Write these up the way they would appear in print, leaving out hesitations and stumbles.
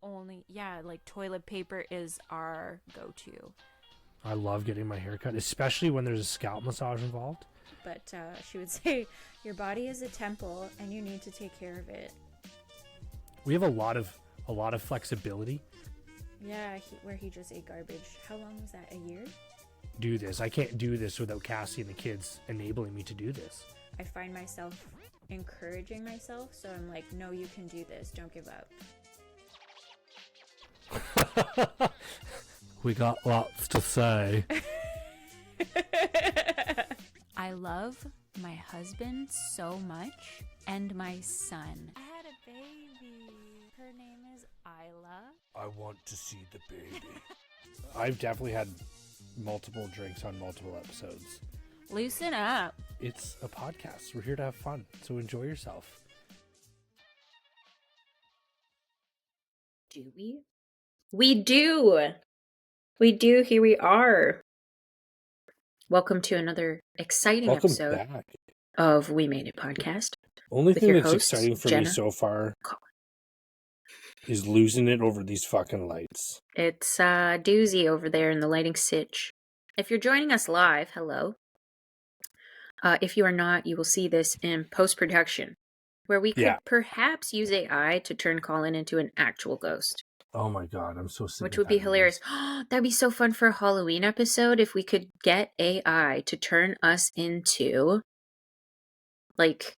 only, yeah, like toilet paper is our go-to. I love getting my hair cut, especially when there's a scalp massage involved. But she would say, your body is a temple and you need to take care of it. We have a lot of flexibility. Yeah, where he just ate garbage. How long was that? A year? Do this. I can't do this without Cassie and the kids enabling me to do this. I find myself encouraging myself, so I'm like, no, you can do this. Don't give up. We got lots to say. I love my husband so much and my son. I had a baby. Her name is Isla. I want to see the baby. I've definitely had multiple drinks on multiple episodes. Loosen up. It's a podcast. We're here to have fun, so enjoy yourself. Do we? We do. We do. Here we are. Welcome to another exciting episode back. Of We Made It podcast. Only thing that's exciting for me so far is losing it over these fucking lights. It's a doozy over there in the lighting sitch. If you're joining us live, hello. If you are not, you will see this in post-production, where we could perhaps use AI to turn Colin into an actual ghost. Oh my god, I'm so sick. Which would be hilarious. That'd be so fun for a Halloween episode if we could get AI to turn us into like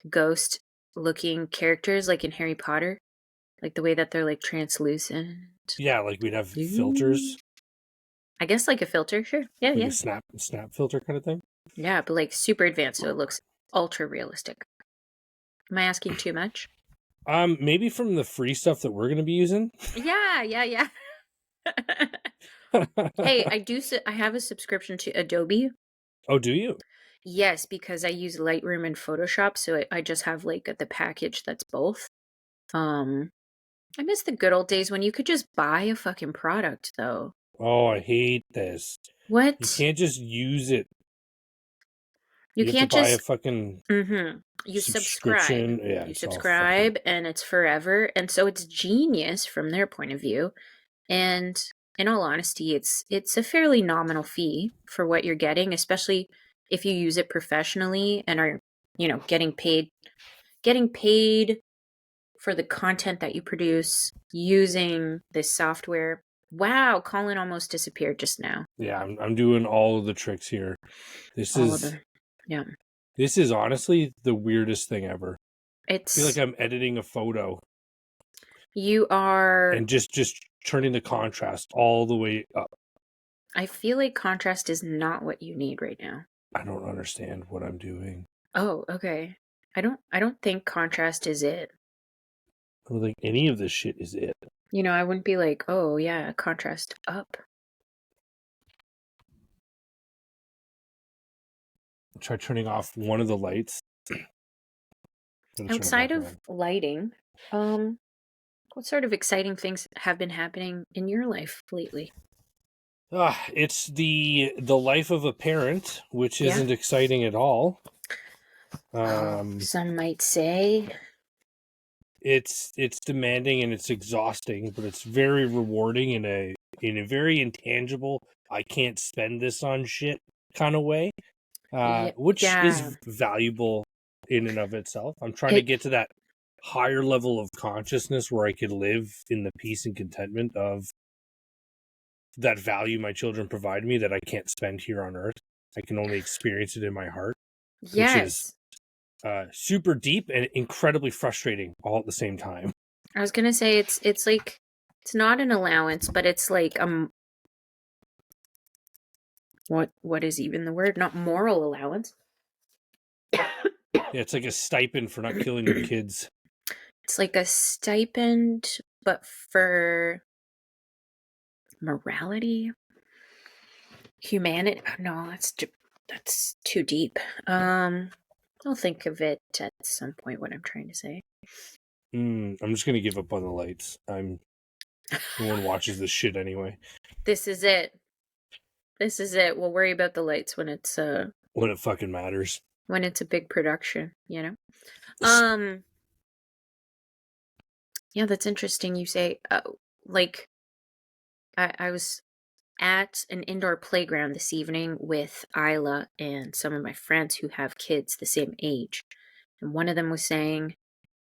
ghost looking characters like in Harry Potter. Like the way that they're like translucent. Yeah, like we'd have filters. I guess like a filter, sure. Yeah, like yeah. A snap filter kind of thing. Yeah, but like super advanced so it looks ultra realistic. Am I asking too much? Maybe from the free stuff that we're going to be using. Yeah. Hey, I have a subscription to Adobe. Oh, do you? Yes, because I use Lightroom and Photoshop, so I just have like the package that's both. I miss the good old days when you could just buy a fucking product, though. Oh, I hate this. What? You can't just use it. You can't have to just buy a fucking You subscription. Subscribe. Yeah, you subscribe, fucking... and it's forever, and so it's genius from their point of view. And in all honesty, it's a fairly nominal fee for what you're getting, especially if you use it professionally and are, getting paid for the content that you produce using this software. Wow, Colin almost disappeared just now. Yeah, I'm doing all of the tricks here. This is honestly the weirdest thing ever. I feel like I'm editing a photo. You are... And just turning the contrast all the way up. I feel like contrast is not what you need right now. I don't understand what I'm doing. Oh, okay. I don't think contrast is it. I don't think any of this shit is it. I wouldn't be like, oh yeah, contrast up. Try turning off one of the lights. Outside of lighting, what sort of exciting things have been happening in your life lately? It's the life of a parent, which isn't exciting at all. Some might say it's demanding and it's exhausting, but it's very rewarding in a very intangible, I can't spend this on shit kind of way, which is valuable in and of itself. I'm trying to get to that higher level of consciousness where I could live in the peace and contentment of that value my children provide me that I can't spend here on earth. I can only experience it in my heart. Yes. Which is super deep and incredibly frustrating all at the same time. I was gonna say it's like it's not an allowance, but it's like what is even the word? Not moral allowance. Yeah, it's like a stipend for not killing your kids. It's like a stipend, but for morality, humanity. No, that's too deep. I'll think of it at some point. What I'm trying to say. I'm just gonna give up on the lights. No one watches this shit anyway. This is it. We'll worry about the lights when it's when it fucking matters. When it's a big production, Yeah, that's interesting. You say, like, I was at an indoor playground this evening with Isla and some of my friends who have kids the same age. And one of them was saying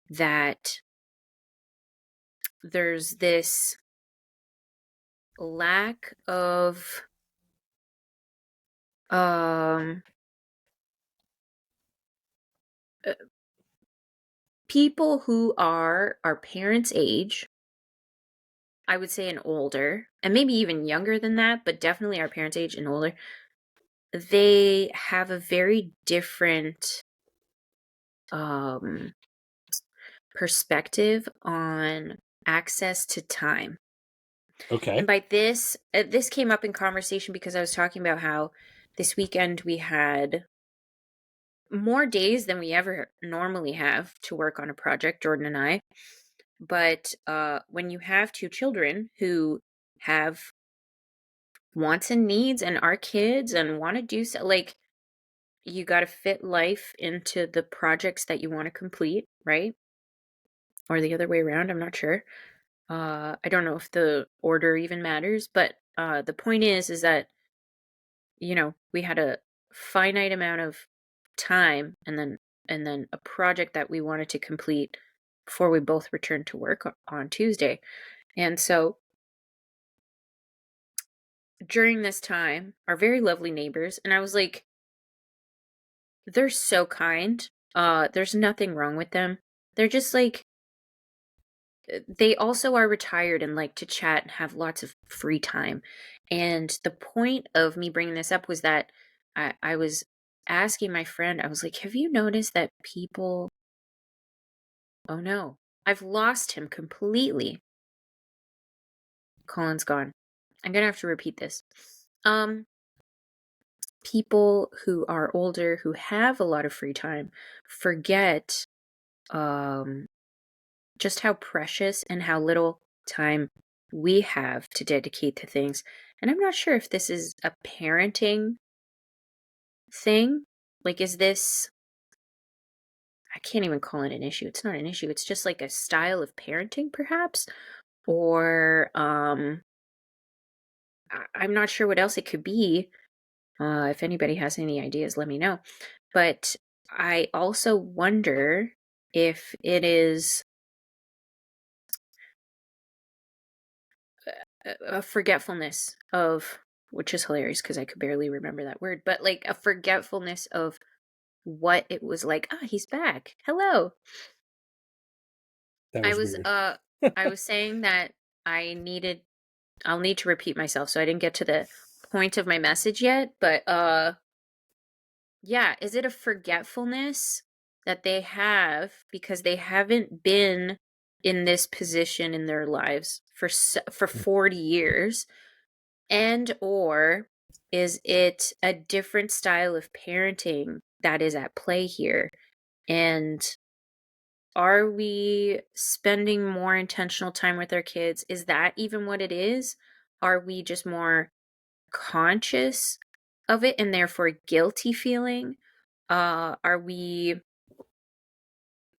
that there's this lack of um uh, people who are our parents' age, I would say, and older, and maybe even younger than that, but definitely our parents' age and older. They have a very different um perspective on access to time. Okay. And by this, this came up in conversation because I was talking about how this weekend we had more days than we ever normally have to work on a project, Jordan and I. But when you have two children who have wants and needs and are kids and want to do so, like, you got to fit life into the projects that you want to complete, right? Or the other way around, I'm not sure. I don't know if the order even matters, but the point is that we had a finite amount of time, and then a project that we wanted to complete before we both returned to work on Tuesday. And so during this time, our very lovely neighbors, and I was like, they're so kind. There's nothing wrong with them. They're just like they also are retired and like to chat and have lots of free time. And the point of me bringing this up was that I was asking my friend, I was like, have you noticed that people, oh no, I've lost him completely. Colin's gone. I'm going to have to repeat this. Um, People who are older, who have a lot of free time, forget um, just how precious and how little time we have to dedicate to things. And I'm not sure if this is a parenting thing. Like, is this, I can't even call it an issue. It's not an issue. It's just like a style of parenting, perhaps. Or I'm not sure what else it could be. If anybody has any ideas, let me know. But I also wonder if it is a forgetfulness of, which is hilarious because I could barely remember that word, but like a forgetfulness of what it was like. Ah, he's back. Hello. That I was was weird. uh I was saying that I'll need to repeat myself, so I didn't get to the point of my message yet, but yeah, is it a forgetfulness that they have because they haven't been in this position in their lives for 40 years? And or is it a different style of parenting that is at play here? And are we spending more intentional time with our kids? Is that even what it is? Are we just more conscious of it and therefore guilty feeling? Are we,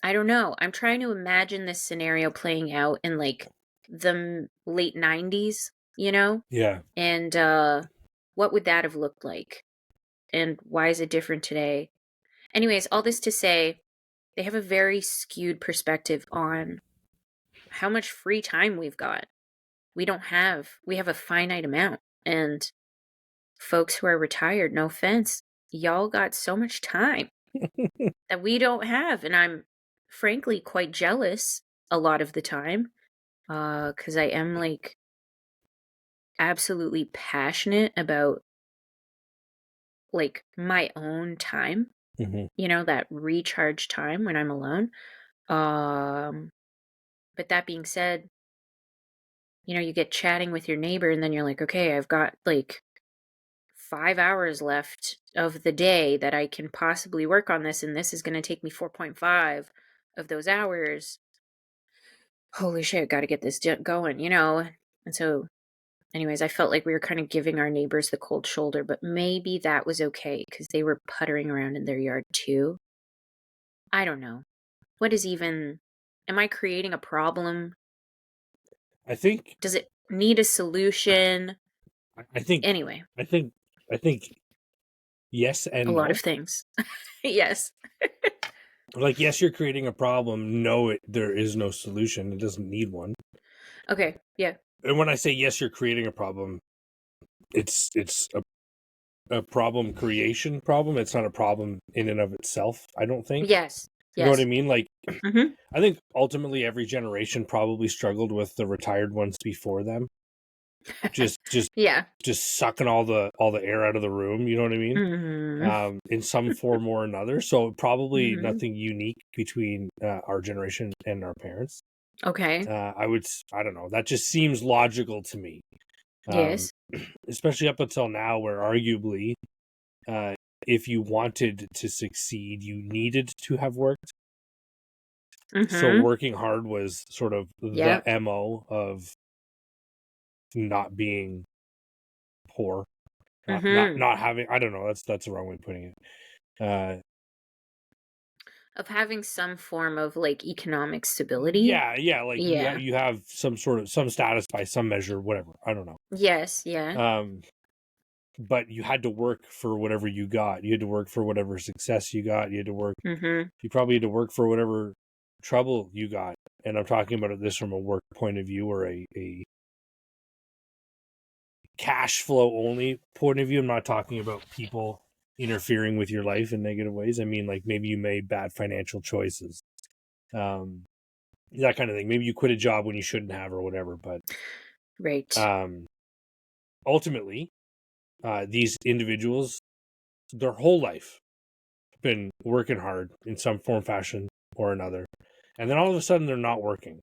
I don't know. I'm trying to imagine this scenario playing out in like the late 90s, you know? Yeah. And what would that have looked like? And why is it different today? Anyways, all this to say, they have a very skewed perspective on how much free time we've got. We have a finite amount. And folks who are retired, no offense, y'all got so much time that we don't have. And I'm frankly quite jealous a lot of the time. Because I am like absolutely passionate about like my own time, Hmm. that recharge time when I'm alone. Um, but that being said, you get chatting with your neighbor and then you're like, okay, I've got like 5 hours left of the day that I can possibly work on this, and this is going to take me 4.5 of those hours. Holy shit, got to get this going. And so, anyways, I felt like we were kind of giving our neighbors the cold shoulder, but maybe that was okay because they were puttering around in their yard too. I don't know. What is even, am I creating a problem I think Does it need a solution? I think Anyway, I think I think yes a and lot no. of things. Yes. Like, yes, you're creating a problem. No, there is no solution. It doesn't need one. Okay. Yeah. And when I say yes, you're creating a problem, it's a problem creation problem. It's not a problem in and of itself, I don't think. Yes. You know what I Yes. mean? Like, Mm-hmm. I think ultimately every generation probably struggled with the retired ones before them. Just just Yeah. just sucking all the air out of the room, you know what I mean? Mm-hmm. In some form or another. So probably Mm-hmm. nothing unique between our generation and our parents. Okay. I don't know. That just seems logical to me. Um, Yes. especially up until now, where arguably, uh, if you wanted to succeed, you needed to have worked. So Mm-hmm. working hard was sort of the Yep. MO of not being poor, Mm-hmm. not having. I don't know. That's the wrong way of putting it. Of having some form of like economic stability. Yeah. Like Yeah. you have some status by some measure, whatever. I don't know. Yes. Yeah. Um, but you had to work for whatever you got. You had to work for whatever success you got. You had to work. Mm-hmm. You probably had to work for whatever trouble you got. And I'm talking about this from a work point of view or a cash flow only point of view. I'm not talking about people interfering with your life in negative ways. I mean, like maybe you made bad financial choices, um, that kind of thing. Maybe you quit a job when you shouldn't have or whatever. But Right. um, ultimately, these individuals, their whole life, been working hard in some form, fashion, or another, and then all of a sudden they're not working,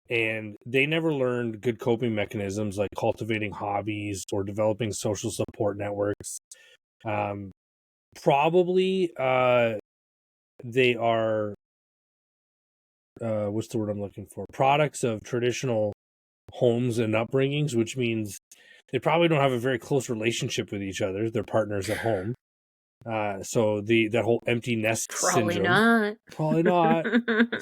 and they never learned good coping mechanisms like cultivating hobbies or developing social support networks. Um, probably they are what's the word I'm looking for? Products of traditional homes and upbringings, which means they probably don't have a very close relationship with each other, their partners at home. So that whole empty nest Probably syndrome, not. probably not.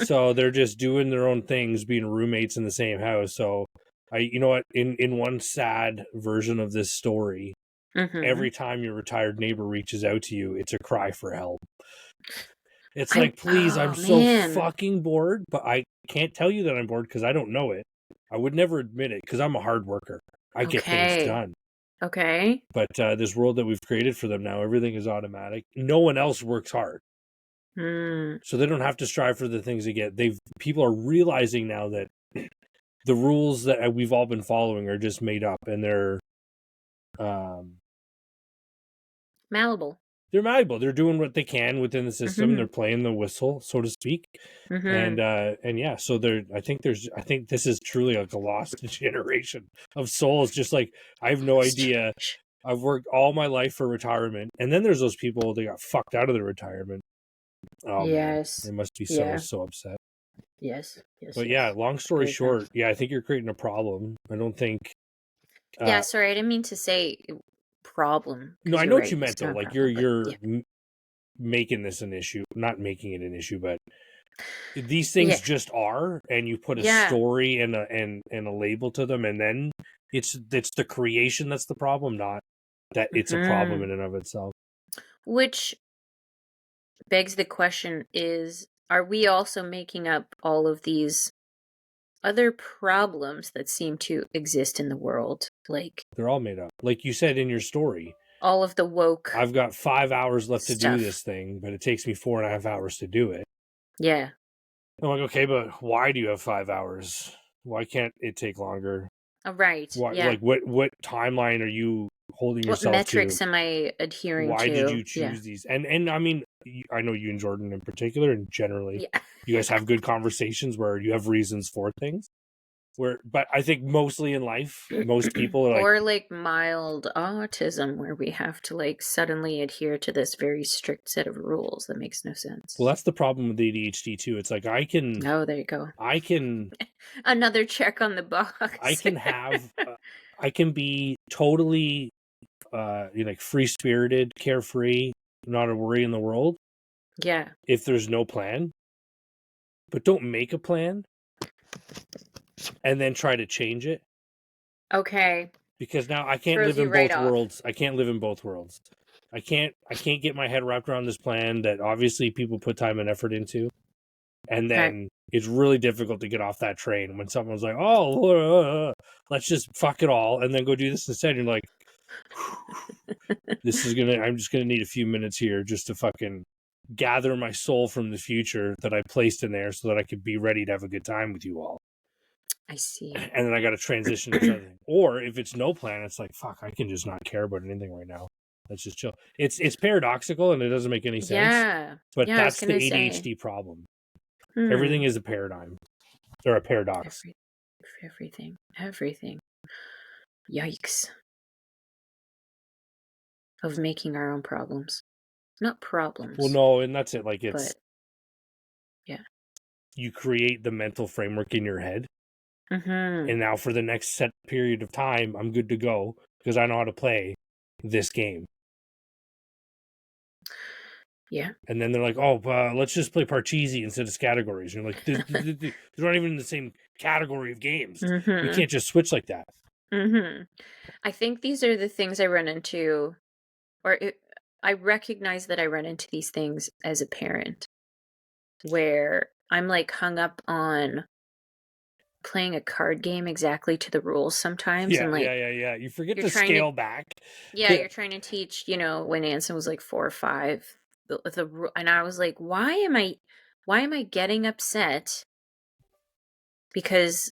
So they're just doing their own things, being roommates in the same house. So you know what? In one sad version of this story, Mm-hmm. every time your retired neighbor reaches out to you, it's a cry for help. It's I'm like, please, I'm oh so man. fucking bored, but I can't tell you that I'm bored because I don't know it. I would never admit it because I'm a hard worker. I get things Okay. done. Okay. But this world that we've created for them now, everything is automatic. No one else works hard. Mm. So they don't have to strive for the things they get. People are realizing now that the rules that we've all been following are just made up, and um, Malleable. they're malleable. They're doing what they can within the system. Mm-hmm. They're playing the whistle, so to speak. Mm-hmm. And yeah, so there. I think this is truly like a lost generation of souls. Just like I have no idea. Strange. I've worked all my life for retirement, and then there's those people that got fucked out of their retirement. Oh man, they Yes. must be Yeah. so upset. Yes. Yes. But yeah, Yes. long story Very sad. short, yeah, I think you're creating a problem. I don't think. Yeah. Uh, Sorry, I didn't mean to say problem no, because I you're know what right. you It's meant though. kind of a Like problem, but you're yeah. making this an issue, not making it an issue, but these Yeah. things just are, and you put a Yeah. story and a label to them, and then it's the creation that's the problem, not that it's a problem Mm-hmm. in and of itself. Which begs the question is, are we also making up all of these other problems that seem to exist in the world? Like They're all made up, like you said in your story. all of the woke I've got 5 hours left to do stuff. this thing, but it takes me 4.5 hours to do it. Yeah. I'm like, okay, but why do you have 5 hours? Why can't it take longer? Right. Why, Yeah. like, what timeline are you holding What yourself to? metrics am I adhering Why did to? you Yeah. choose these? And I mean, I know you and Jordan in particular, and generally, Yeah. you guys have good conversations where you have reasons for things. But I think mostly in life, most people are like, Or like mild autism where we have to like suddenly adhere to this very strict set of rules that makes no well, sense. that's the problem with ADHD too. It's like Oh, there you go. I can, Another check on the I box. can have, I can be totally, like free spirited, carefree, not a worry in the world Yeah. if there's no plan. But don't make a plan and then try to change it. Okay. Because now I can't Throws live you in right both off. worlds. I can't live in both worlds. I can't get my head wrapped around this plan that obviously people put time and effort into, and Okay. then it's really difficult to get off that train when someone's like, "Oh, let's just fuck it all and then go do this instead." You're like, I'm just gonna need a few minutes here just to fucking gather my soul from the future that I placed in there so that I could be ready to have a good time with you all." I see. And then I got to transition to this other thing. Or if it's no plan, it's like, fuck, I can just not care about anything right now. Let's just chill. It's paradoxical and it doesn't make any sense, Yeah. but Yeah, I was that's the gonna say. ADHD problem. Everything Hmm. is a paradigm or a paradox. Every, everything. Everything. Yikes. Of making our own problems. Not Well, problems, no, and that's it. Like it's but yeah. you create the mental framework in your head, Mm-hmm. and now for the next set period of time, I'm good to go because I know how to play this game. Yeah. And then they're like, "Oh, let's just play Parcheesi instead of categories." And you're like, "They're not even in the same category of games. We Mm-hmm. can't just switch like that." Mm-hmm. I think these are the things I run into, or I recognize that I run into these things as a parent, where I'm like hung up on playing a card game exactly to the rules sometimes, and like Yeah. You forget you're to trying to, scale back. yeah, you're trying to teach, when Anson was like 4 or 5, and I was like, why am I getting upset because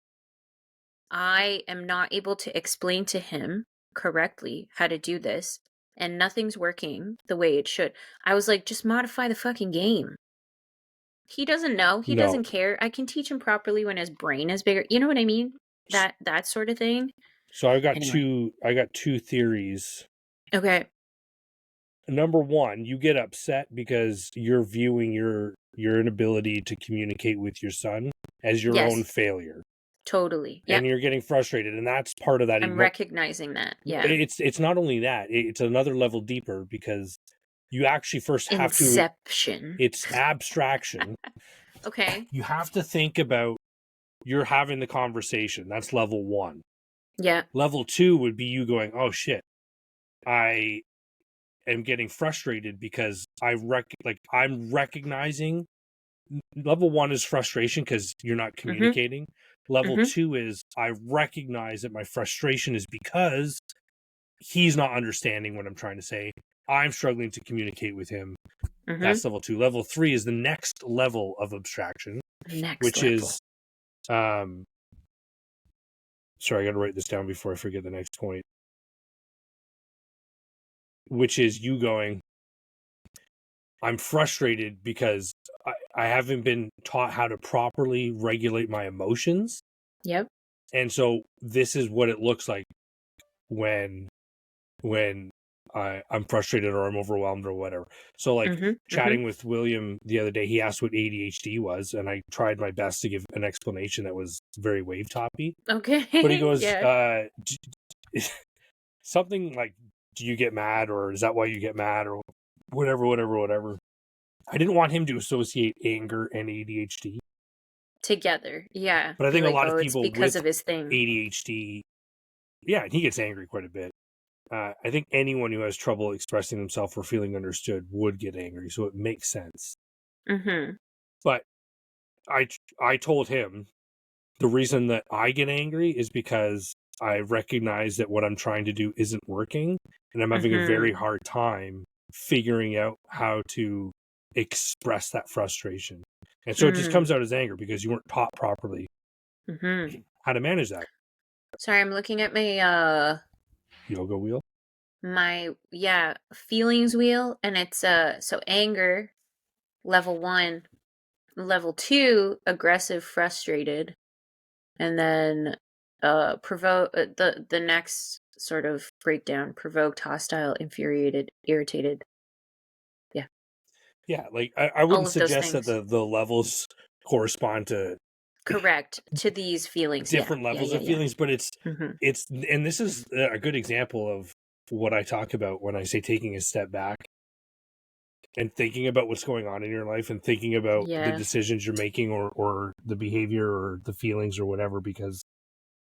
I am not able to explain to him correctly how to do this, and nothing's working the way it should. I was like, just modify the fucking game. He doesn't know. He No. doesn't care. I can teach him properly when his brain is bigger. You know what I mean? That sort of thing. So Anyway. I got two theories. Okay. Number one, you get upset because you're viewing your inability to communicate with your son as your own Yes. failure. Totally. And Yep. you're getting frustrated, and that's part of that I'm recognizing that. Yeah. it's not only that, it's another level deeper because you actually first have to Inception. it's abstraction. Okay. You have to think about you're having the conversation. That's level 1. Yeah. Level 2 would be you going, "Oh shit. I am getting frustrated because I'm recognizing." Level 1 is frustration because you're not Mm-hmm. communicating. Level Mm-hmm. 2 is I recognize that my frustration is because he's not understanding what I'm trying to say. I'm struggling to communicate with him. Mm-hmm. That's level 2. Level 3 is the next level of abstraction, Next which level. is um sorry, I got to write this down before I forget the next point, which is you going, I'm frustrated because I haven't been taught how to properly regulate my emotions. Yep. And so this is what it looks like when when I'm frustrated or I'm overwhelmed or whatever. So like Mm-hmm. Mm-hmm. chatting with William the other day, he asked what ADHD was, and I tried my best to give an explanation that was very wave toppy. But he Okay. goes, Yeah. something like, "Do you get mad, or is that why you get mad, or whatever?" I didn't want him to associate anger and ADHD, Together. Yeah. but I Be think a like, lot oh, of it's people because with of his thing. ADHD, yeah, he gets angry quite a bit. I think anyone who has trouble expressing themselves or feeling understood would get angry, so it makes sense. Mm-hmm. But I I told him the reason that I get angry is because I recognize that what I'm trying to do isn't working, and I'm having a Mm-hmm. very hard time figuring out how to express that frustration. And so it just Hmm. comes out as anger because you weren't taught properly Mm-hmm. how to manage that. Sorry, I'm looking at my Yoga wheel. feelings wheel, and it's so anger, level 1, level 2, aggressive, frustrated, and then provoke, the next sort of breakdown, provoked, hostile, infuriated, irritated. Yeah. Yeah, like I All wouldn't of those suggest that things. the levels correspond to Correct. To these feelings. Yeah. different Yeah, levels yeah, of yeah. feelings, but Mhm. it's and this is a good example of what I talk about when I say taking a step back. and thinking about what's going on in your life and thinking about the Yeah. decisions you're making or the behavior or the feelings or whatever, because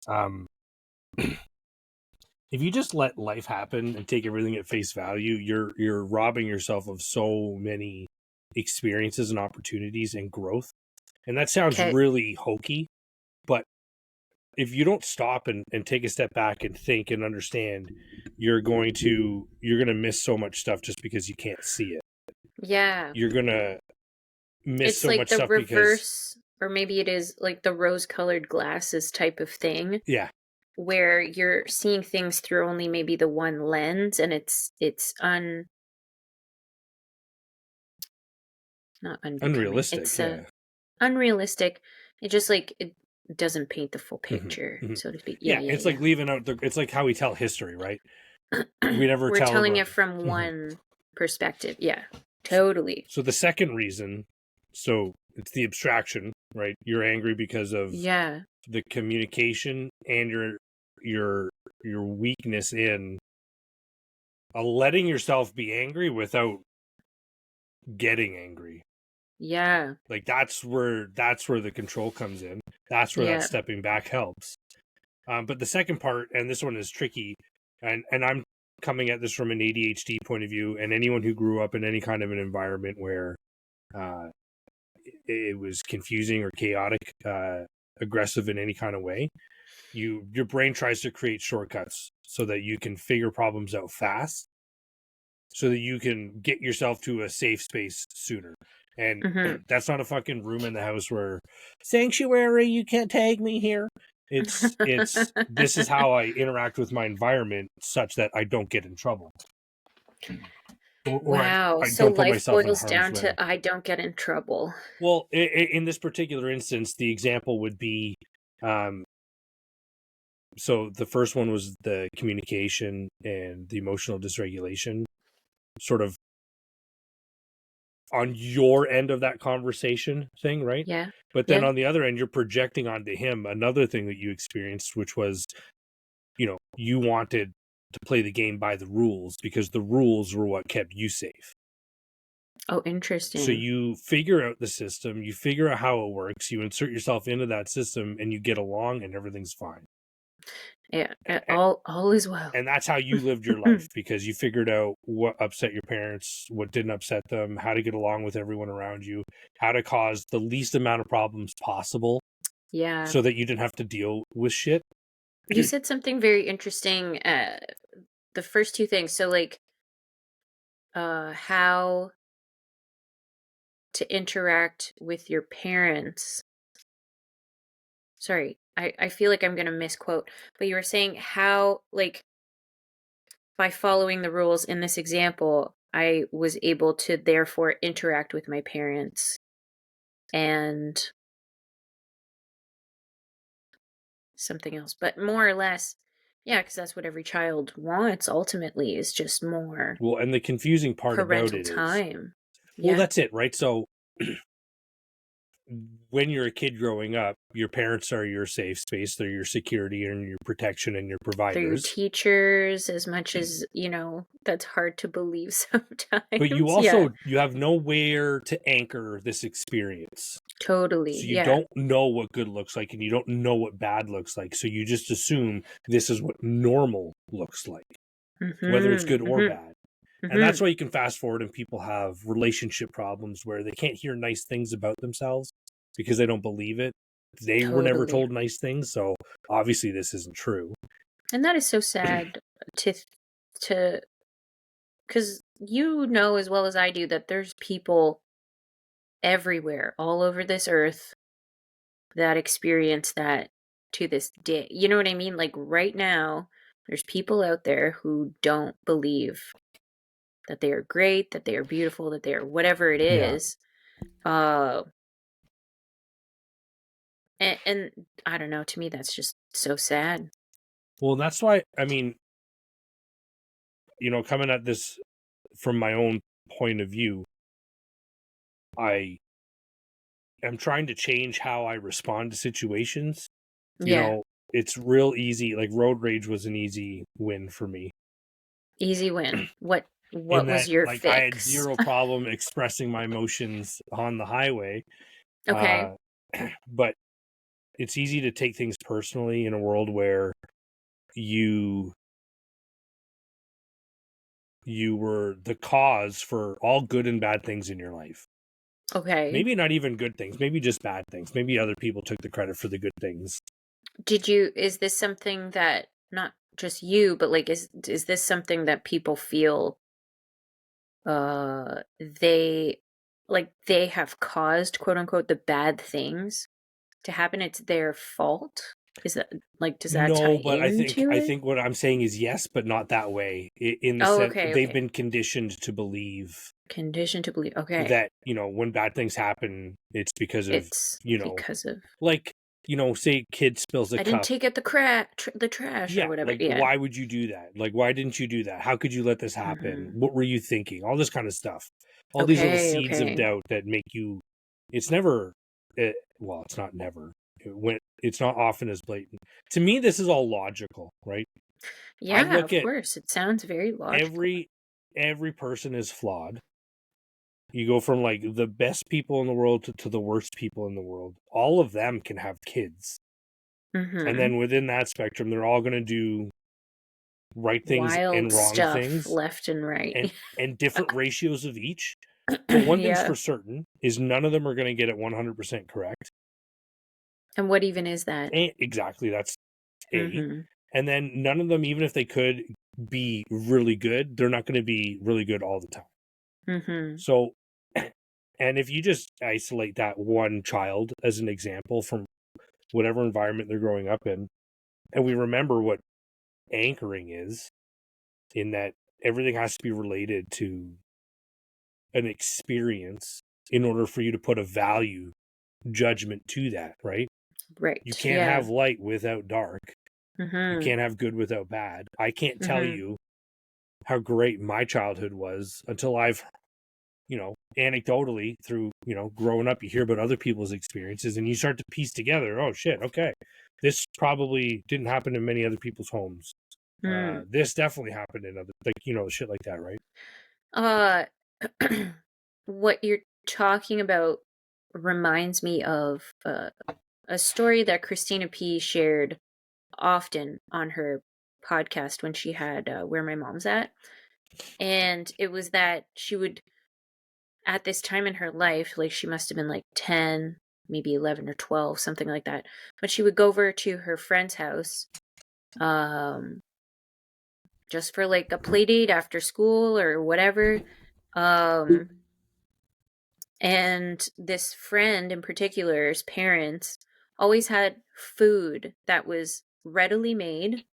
um if you just let life happen and take everything at face value, you're robbing yourself of so many experiences and opportunities and growth. And that sounds Okay. really hokey, but if you don't stop and take a step back and think and understand, you're gonna miss so much stuff just because you can't see it. Yeah. You're gonna miss It's so like much the stuff because reverse, or maybe it is like the rose-colored glasses type of thing, yeah, where you're seeing things through only maybe the one lens, and it's not unbecoming. unrealistic. It's Yeah. unrealistic. It just like it doesn't paint the full Hmm. picture, Hmm. so to speak. Yeah, Yeah, yeah, it's like yeah. leaving out it's like how we tell history, right? We never We're tell telling about. it from Mhm. one perspective. Yeah. So, Totally. so the second reason, so it's the abstraction, right? You're angry because of Yeah. the communication and your your weakness in letting yourself be angry without getting angry. Yeah. Like that's where the control comes in. That's where that Yeah. stepping back helps. But the second part, and this one is tricky, and I'm coming at this from an ADHD point of view, and anyone who grew up in any kind of an environment where uh, it was confusing or chaotic, aggressive in any kind of way, your brain tries to create shortcuts so that you can figure problems out fast, so that you can get yourself to a safe space sooner. And Mhm. that's not a fucking room in the house where sanctuary, you can't tag me here. It's this is how I interact with my environment such that I don't get in trouble. Or Wow. I So don't put life myself in boils harm's down way. to I don't get in trouble. Well, in this particular instance, the example would be um, so the first one was the communication and the emotional dysregulation, sort of on your end of that conversation thing, right? Yeah. But then Yeah. on the other end, you're projecting onto him another thing that you experienced, which was, you wanted to play the game by the rules because the rules were what kept you safe. Oh, So interesting. you figure out the system, you figure out how it works, you insert yourself into that system, and you get along, and everything's fine. Yeah. A- All is well. And that's how you lived your life because you figured out what upset your parents, what didn't upset them, how to get along with everyone around you, how to cause the least amount of problems possible Yeah. so that you didn't have to deal with shit. You said something very interesting. The first two things. So like how to interact with your parents. Sorry, I feel like I'm gonna misquote, but you were saying how, like, by following the rules in this example, I was able to therefore interact with my parents and something else. But more or less, yeah, because that's what every child wants ultimately is just more Well, and the confusing part about parental it is, time. well, Yeah, that's it, right? So when you're a kid growing up, your parents are your safe space, they're your security and your protection and your they're your providers. teachers as much as, that's hard to believe But sometimes. Yeah, you have nowhere to anchor this experience. totally. So you Yeah. don't know what good looks like and you don't know what bad looks like. So you just assume this is what normal looks like, whether it's Mhm. good or Mhm. bad. And that's Mhm. why you can fast forward and people have relationship problems where they can't hear nice things about themselves because they don't believe it. They were never Totally. told nice things, so obviously this isn't true. And that is so sad to to cuz as well as I do that there's people everywhere all over this earth that experience that to this day. You know what I mean? Like right now there's people out there who don't believe that they are great, that they are beautiful, that they are whatever it Yeah. is. Uh and I don't know, to me that's just so sad. Well, that's why, I mean, coming at this from my own point of view, I am trying to change how I respond to situations. You Yeah. know, it's real easy. Like road rage was an easy win for me. Easy win. What? What in was that, your like, I had fix? zero problem expressing my emotions on the highway. Okay. Uh, but it's easy to take things personally in a world where you you were the cause for all good and bad things in your life. Okay. Maybe not even good things, maybe just bad things. Maybe other people took the credit for the good things. Is this something that not just you, but like is this something that people feel they they have caused quote unquote the bad things to happen? It's their fault? Is that like does that No, tie but I think into I it? think what I'm saying is yes, but not that way. In the Oh, sense okay, they've okay. been conditioned to believe Conditioned to believe. Okay. that, when bad things happen, it's because of, It's you know, because of like, say kid spills a I didn't cup. take out the trash or Yeah, whatever. like, Yeah. why would you do that? Like, why didn't you do that? How could you let this happen? Mhm. What were you thinking? All this kind of stuff. All these little Okay, seeds of okay. doubt that make you. It's never. Well, it's not never. It's not often as blatant. To me, this is all logical, right? I Yeah, look of at course. It sounds very logical. every person is flawed. You go from like the best people in the world to the worst people in the world. All of them can have kids. And Mhm. then within that spectrum, they're all going to do right things Wild and wrong stuff things, left and right. and different ratios of each. But one thing's Yeah. for certain is none of them are going to get it 100% correct. And what even is that? Exactly, that's A. Mhm. And then none of them, even if they could be really good, they're not going to be really good all the time. Mhm. So, and if you just isolate that one child as an example from whatever environment they're growing up in, and we remember what anchoring is, in that everything has to be related to an experience in order for you to put a value judgment to that, right? You Right. can't Yeah. have light without dark. You Mhm. can't have good without bad. I can't tell Mhm. you how great my childhood was until I've, anecdotally through, growing up, you hear about other people's experiences and you start to piece together, oh shit, okay. This probably didn't happen in many other people's homes. Mm. This definitely happened in other, like, shit like that, right? Uh what you're talking about reminds me of a story that Christina P shared often on her podcast when she had Where My Mom's At. And it was that she would, at this time in her life, like she must have been like 10, maybe 11 or 12, something like that. But she would go over to her friend's house um, just for like a play date after school or whatever. Um, and this friend in particular's parents always had food that was readily made,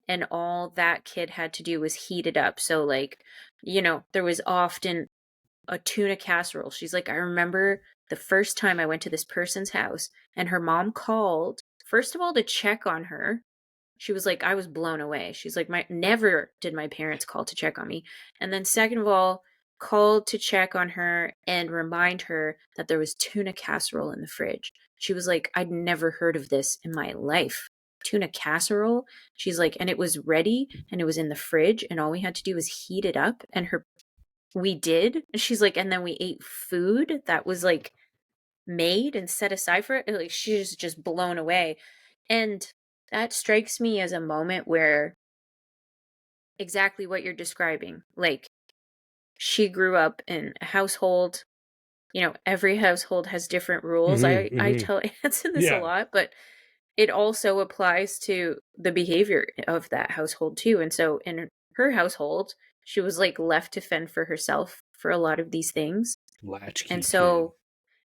and all that kid had to do was heat it up. So, like, there was often a tuna casserole. She's like, I remember the first time I went to this person's house and her mom called, first of all, to check on her. She was like, I was blown away. She's like, my never did my parents call to check on me. And then second of all, called to check on her and remind her that there was tuna casserole in the fridge. She was like, I'd never heard of this in my life. Tuna casserole? She's like, and it was ready and it was in the fridge and all we had to do was heat it up. And we did. And she's like, and then we ate food that was like made and set aside for it. Like she's just blown away. And that strikes me as a moment where exactly what you're describing. Like she grew up in a household, every household has different rules. Hmm, I hmm. tell answer this a Yeah, lot, but it also applies to the behavior of that household too. And so in her household, she was like left to fend for herself for a lot of these things. And latchkey kid. so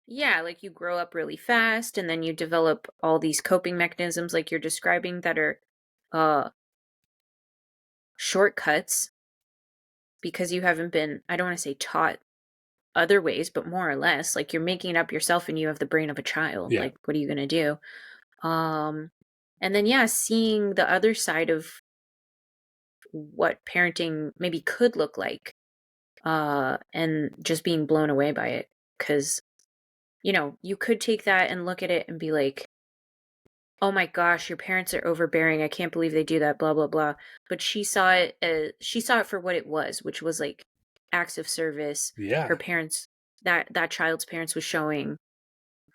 yeah, like you grow up really fast and then you develop all these coping mechanisms like you're describing that are uh shortcuts because you haven't been, I don't want to say taught other ways, but more or less like you're making it up yourself and you have the brain of a child. Yeah, Like what are you going to do? Um and then yeah, seeing the other side of what parenting maybe could look like and just being blown away by it cuz you could take that and look at it and be like, oh my gosh, your parents are overbearing. I can't believe they do that, blah, blah, blah. But she saw it for what it was, which was like acts of service. Her Yeah. parents, that child's parents was showing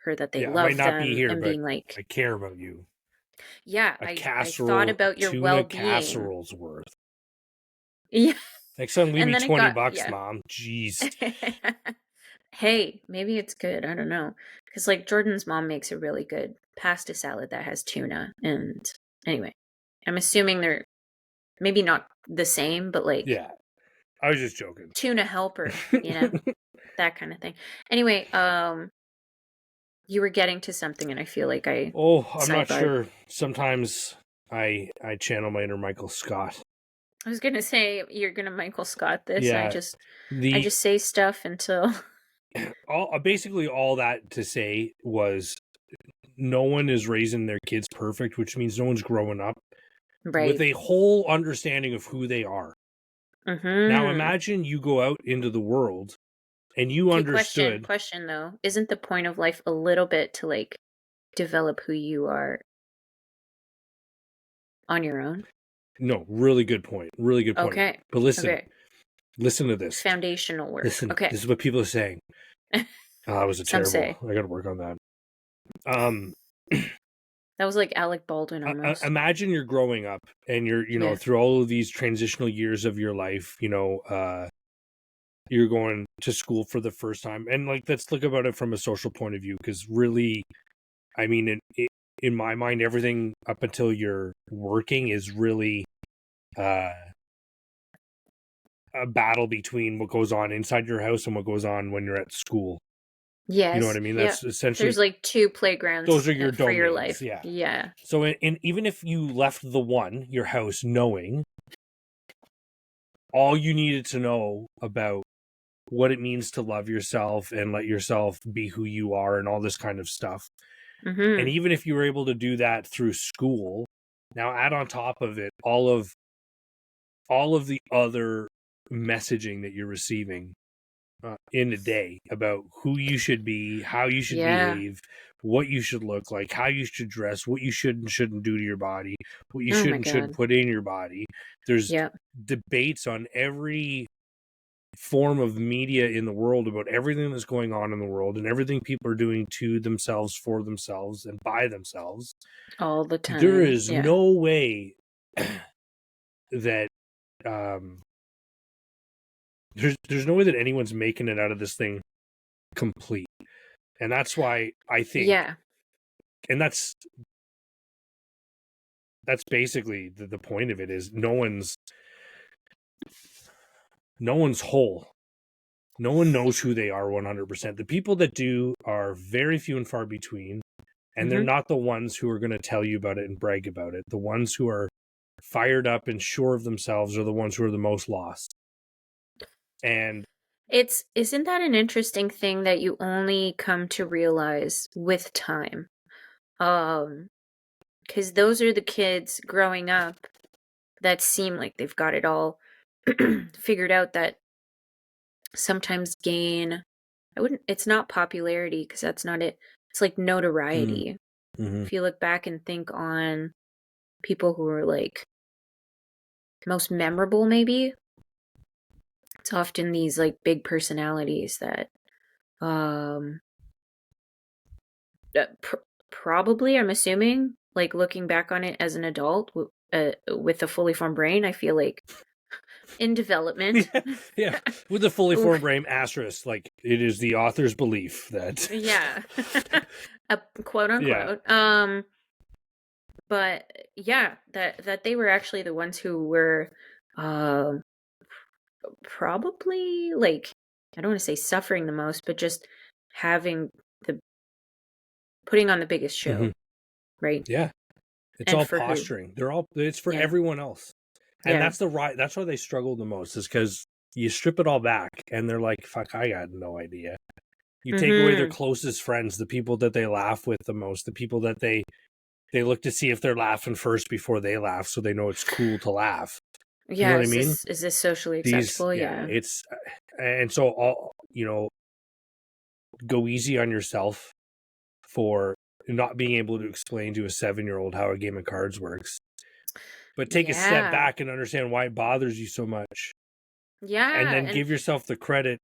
her that they Yeah, I might love not be them here, and but being like, I care about you. yeah, A I thought casserole, a about your tuna well-being. casserole's worth. Yeah. Next time, leave And me then it 20 got, bucks, yeah. Mom. Jeez. Hey, maybe it's good. I don't know. Because, like, Jordan's mom makes a really good pasta salad that has tuna. And anyway, I'm assuming they're maybe not the same, but like Yeah, I was just joking. tuna helper, that kind of thing. Anyway, you were getting to something, and I feel like I Oh, I'm not sidebarred. sure. Sometimes I channel my inner Michael Scott. I was gonna say you're gonna Michael Scott this, and Yeah, I the just say stuff until all basically all that to say was no one is raising their kids perfect, which means no one's growing up with right. a whole understanding of who they are. Now Mm-hmm. imagine you go out into the world and you Okay, understood. question though. Isn't the point of life a little bit to like develop who you are on your own? No, really good point. Really good point. Okay. But listen, Okay. listen to this. Foundational work. Listen, Okay. this is what people are saying. Oh, that was a Some terrible. say. I got to work on that. Um, That was like Alec Baldwin almost. imagine you're growing up and you're, Yeah. through all of these transitional years of your life, you're going to school for the first time. And like, let's look about it from a social point of view, because really, I mean, in my mind, everything up until you're working is really uh, a battle between what goes on inside your house and what goes on when you're at school. You know what Yes. I mean? Yep. That's essentially, There's like two those playgrounds are your for your domains. life. Yeah. Yeah. So, even if you left the one, your house, knowing all you needed to know about what it means to love yourself and let yourself be who you are and all this kind of stuff. And Mm-hmm. even if you were able to do that through school, now add on top of it all of the other messaging that you're receiving in a day about who you should be, how you should Yeah. behave, what you should look like, how you should dress, what you should and shouldn't do to your body, what you Oh should my and shouldn't God. put in your body. There's Yep. debates on every form of media in the world about everything that's going on in the world and everything people are doing to themselves, for themselves, and by themselves. All the There time. is Yeah. no way that um, there's no way that anyone's making it out of this thing complete. And that's why I think, Yeah. and that's basically the point of it, is no one's whole. No one knows who they are 100%. The people that do are very few and far between, and they're Mm-hmm. not the ones who are going to tell you about it and brag about it. The ones who are fired up and sure of themselves are the ones who are the most lost. And Isn't that an interesting thing that you only come to realize with time? Because those are the kids growing up that seem like they've got it all figured out, that sometimes gain, it's not popularity because that's not it. It's like notoriety. mm-hmm. If you look back and think on people who are like most memorable, maybe it's often these like big personalities that um probably, I'm assuming, like looking back on it as an adult with a fully formed brain, I feel like in development. Yeah, yeah. With the fully formed brain asterisk, like it is the author's belief that Yeah. A quote yeah. unquote. But yeah, that they were actually the ones who were um probably like, I don't want to say suffering the most, but just having the putting on the biggest Mm-hmm. show, right? Yeah. It's And all for who? posturing. It's for Yeah. everyone else. And Yeah. that's why they struggle the most, is because you strip it all back and they're like, fuck, I got no idea. You take away their Mhm. closest friends, the people that they laugh with the most, the people that they look to see if they're laughing first before they laugh, so they know it's cool to laugh. You know Yeah, what I mean? is this socially acceptable? Yeah, Yeah. it's, and so all, go easy on yourself for not being able to explain to a 7-year-old how a game of cards works, but take a step Yeah. back and understand why it bothers you so much. Yeah, and then and give yourself the credit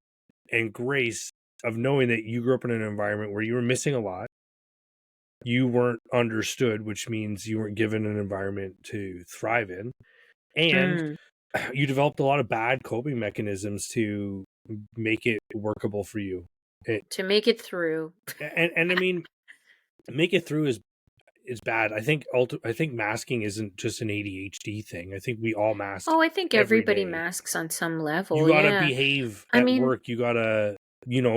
and grace of knowing that you grew up in an environment where you were missing a lot. You weren't understood, which means you weren't given an environment to thrive in. And mm, you developed a lot of bad coping mechanisms to make it workable for you. to make it through. And I mean, make it through is bad. I think masking isn't just an ADHD thing. I think we all mask Oh, I think every everybody day. masks on some You level. gotta Yeah. behave I at mean, work. You gotta,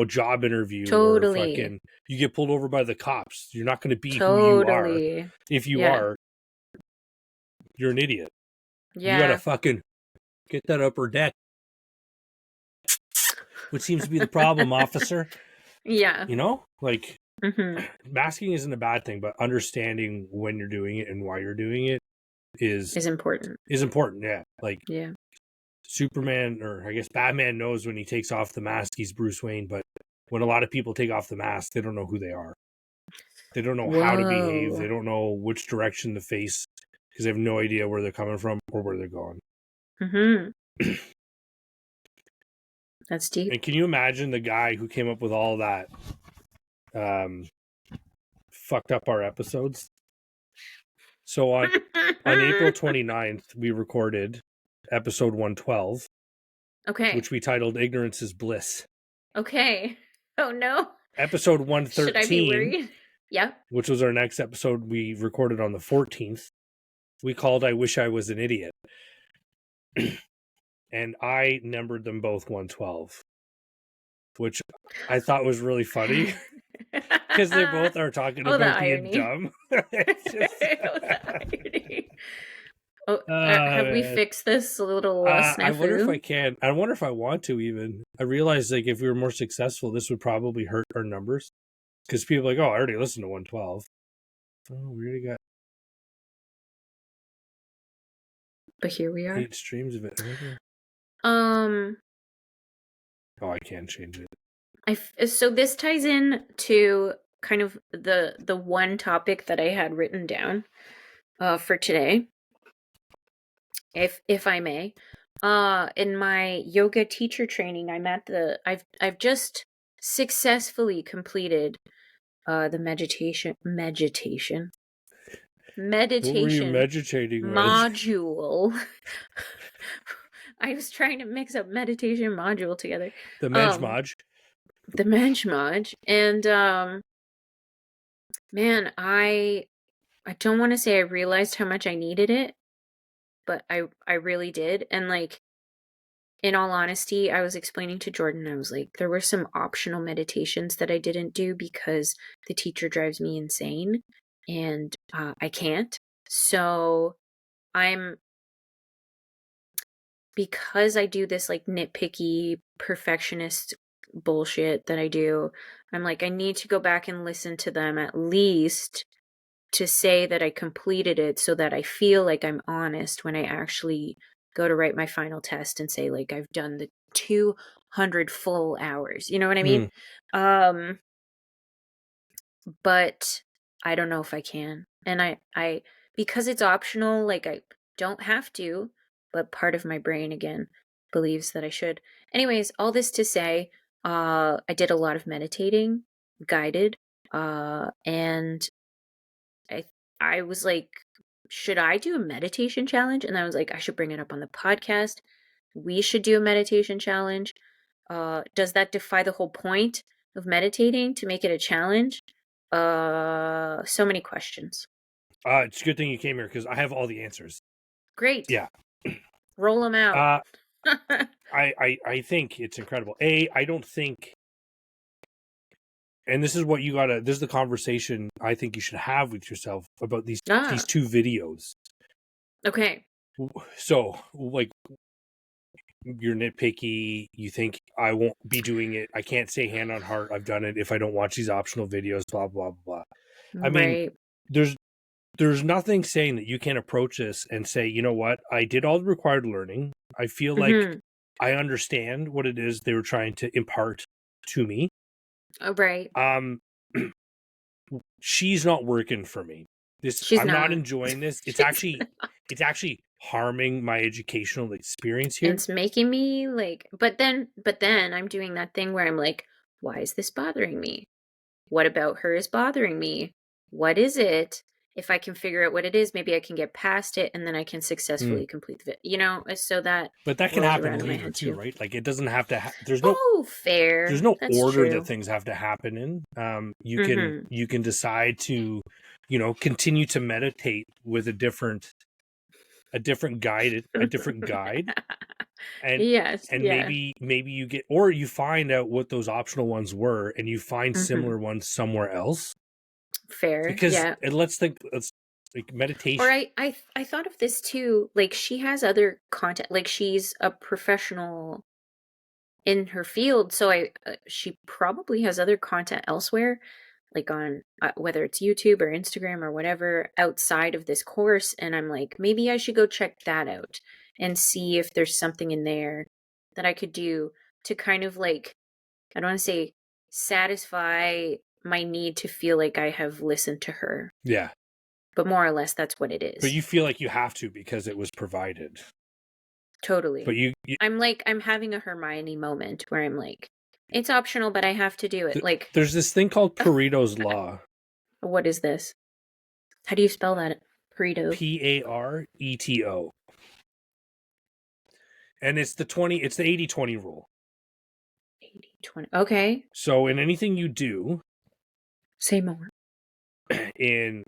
job interview or totally. fucking you get pulled over by the cops. You're not gonna be who you are. Totally. If you Yeah. are, you're an idiot. You gotta Yeah. fucking get that upper deck. What seems to be the problem, officer? Yeah. Like Mhm. masking isn't a bad thing, but understanding when you're doing it and why you're doing it is Is important. is important. Yeah, like Yeah. Superman, or I guess Batman, knows when he takes off the mask he's Bruce Wayne, but when a lot of people take off the mask, they don't know who they are. They don't know how to behave. They Whoa. don't know which direction to face because they have no idea where they're coming from or where they're going. Mhm. That's deep. And can you imagine the guy who came up with all that um, fucked up our episodes? So on April 29th, we recorded episode 112, Okay. which we titled Ignorance is Bliss. Okay. Oh no. Episode Should I be 113, worried? Yeah. which was our next episode, we recorded on the 14th. We called I Wish I Was an Idiot. And I numbered them both 112, which I thought was really funny because they both are talking Oh, the about being irony. dumb. Oh, It's just, the irony. Oh, have we man. fixed this little I wonder if I snafu? can. I wonder if I want to even. I realize like if we were more successful, this would probably hurt our numbers because people are like, oh, I already listened to 112. Oh, we already got But here we are. 8 streams of it. Um, Oh, I can change it. so this ties in to kind of the one topic that I had written down for today, if I may. In my yoga teacher training, I've just successfully completed the What were you meditation meditating with? module. I was trying to mix up meditation module together. The Um, Mejmaj. the Mensch and man, I don't want to say I realized how much I needed it, but I really did. And like, in all honesty, I was explaining to Jordan, I was like, there were some optional meditations that I didn't do because the teacher drives me insane and I can't. So I'm, because I do this like nitpicky perfectionist bullshit that I do, I'm like, I need to go back and listen to them at least to say that I completed it so that I feel like I'm honest when I actually go to write my final test and say like I've done the 200 full hours. You know what I mean? Hmm. Um but I don't know if I can. And I because it's optional, like I don't have to, but part of my brain again believes that I should. Anyways, all this to say, I did a lot of meditating, guided, and I I was like, should I do a meditation challenge? And I was like, I should bring it up on the podcast. We should do a meditation challenge. Does that defy the whole point of meditating to make it a challenge? So many questions. It's a good thing you came here because I have all the answers. Great. Yeah. Roll them out. Uh, I think it's incredible. I don't think, and this is what you gotta. This is the conversation I think you should have with yourself about these Ah, 2 videos. okay. So, like, you're nitpicky. You think I won't be doing it. I can't say hand on heart I've done it if I don't watch these optional videos. Blah blah blah. I mean, Right. there's there's nothing saying that you can't approach this and say, you know what, I did all the required learning. I feel like Mm-hmm. I understand what it is they were trying to impart to me. Oh, right. Um, she's not working for me. She's I'm not not. enjoying this. She's It's actually harming my educational experience here. It's making me like, but then I'm doing that thing where I'm like, why is this bothering me? What about her is bothering me? What is it? If I can figure out what it is, maybe I can get past it and then I can Mm. successfully complete the so that But that can rolls happen around in my later head too, too. right? Like it doesn't have to. There's Fair. no That's order that true. things have to happen in. Mm-hmm. You can decide to, continue to meditate with a different guide, and Yes, yeah. maybe you get, or you find out what those optional ones were and you find Mm-hmm. similar ones somewhere else, Fair, because yeah. let's like Or meditation. I thought of this too, like she has other content, like she's a professional in her field, so she probably has other content elsewhere, like on whether it's YouTube or Instagram or whatever outside of this course, and I'm like, maybe I should go check that out and see if there's something in there that I could do to kind of like, I don't want to say satisfy my need to feel like I have listened to her, Yeah, but more or less that's what it but is. you feel like you have to because it was provided. But Totally. I'm having a Hermione moment where I'm like, it's optional, but I have to do it. Like, there's this thing called Pareto's law. what is this? How do you spell that? Pareto. Pareto. And it's the 80/20 rule. 80, 20. Okay. So in anything you do Say more. in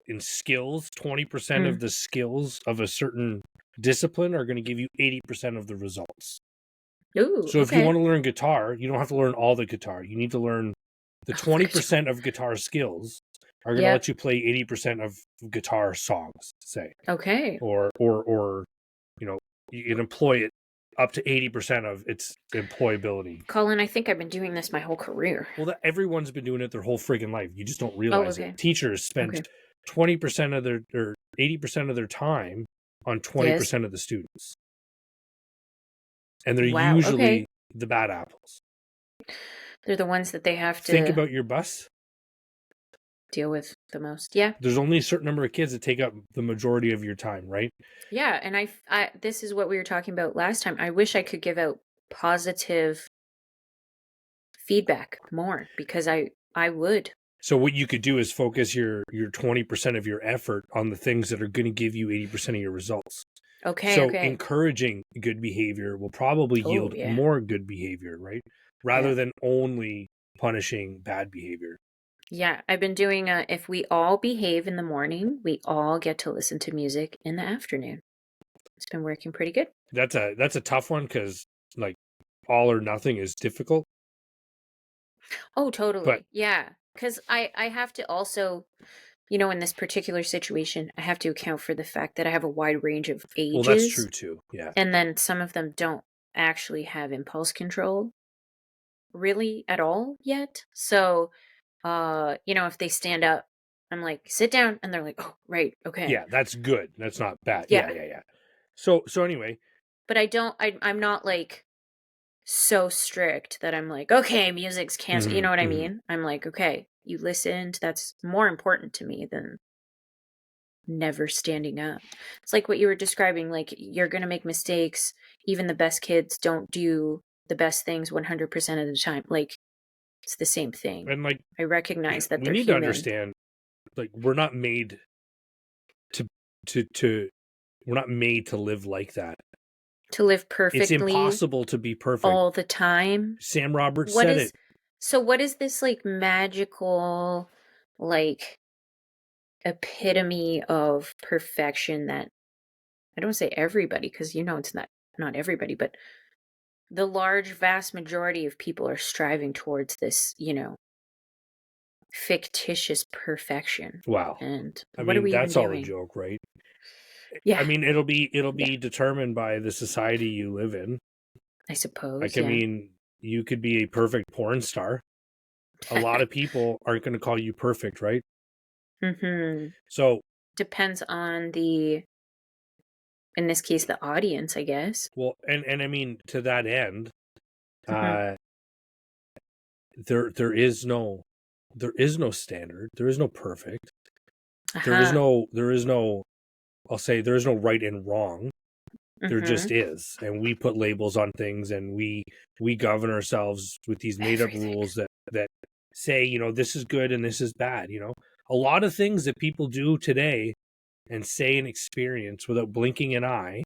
in skills, 20% Mm. of the skills of a certain discipline are going to give you 80% of the results. Ooh, So if you want okay. to learn guitar, you don't have to learn all the guitar. You need to learn the Oh, look at you. 20% of guitar skills are going to let Yep. you play 80% of guitar songs, say. Okay. Or you can employ it up to 80% of its employability. Colin, I think I've been doing this my whole career. Well, everyone's been doing it their whole friggin' life. You just don't Oh, realize it. okay. Teachers spend Okay. 20% of their or 80% of their time on Yes. 20% of the students, and they're Wow. usually Okay. the bad apples. They're the ones that they have Think to about your bus. deal with the most. Yeah. There's only a certain number of kids that take up the majority of your time, right? Yeah. And this is what we were talking about last time. I wish I could give out positive feedback more because I would. So what you could do is focus your 20% of your effort on the things that are going to give you 80% of your results. Okay, So okay. encouraging good behavior will probably Oh, yield yeah. more good behavior, right? Yeah. Rather than only punishing bad behavior. Yeah, I've been doing if we all behave in the morning, we all get to listen to music in the afternoon. It's been working pretty good. That's a tough one because like all or nothing is difficult. Oh, But totally. Yeah, cuz I have to also, in this particular situation, I have to account for the fact that I have a wide range of well, that's true ages, too. Yeah. and then some of them don't actually have impulse control really at all yet. So, if they stand up, I'm like, "Sit down." And they're like, "Oh, right. Okay." Yeah, that's good. That's not bad. Yeah, Yeah. yeah, yeah. So anyway, But I'm not like so strict that I'm like, "Okay, music's canceled." You mhm, know what I mhm. mean? I'm like, "Okay, you listened. That's more important to me than never standing up." It's like what you were describing, like you're going to make mistakes. Even the best kids don't do the best things 100% of the time. Like it's the same thing. And like I recognize that we they're need to human. understand, like we're not made to to we're not made to live like that. To live It's perfectly impossible to be perfect. all the time. Sam Roberts What said it. is what is this like magical like epitome of perfection that I don't say everybody because it's not everybody, but the large vast majority of people are striving towards this, fictitious perfection. Wow. And I what are mean, we even that's all a doing? joke, right? Yeah, I mean, it'll yeah, be determined by the society you live in. I Like, suppose, I yeah. mean, you could be a perfect porn star. A lot of people aren't going to call you perfect, right? hmm So, Depends on in this case, the audience, I guess. well, and I mean, to that end, hmm uh, there is no standard. There is no perfect. Uh-huh. There is no I'll say there's no right and wrong. There just Mm-hmm. is, and we put labels on things, and we govern ourselves with these made up Everything. rules that say, this is good and this is bad. A lot of things that people do today and say and experience without blinking an eye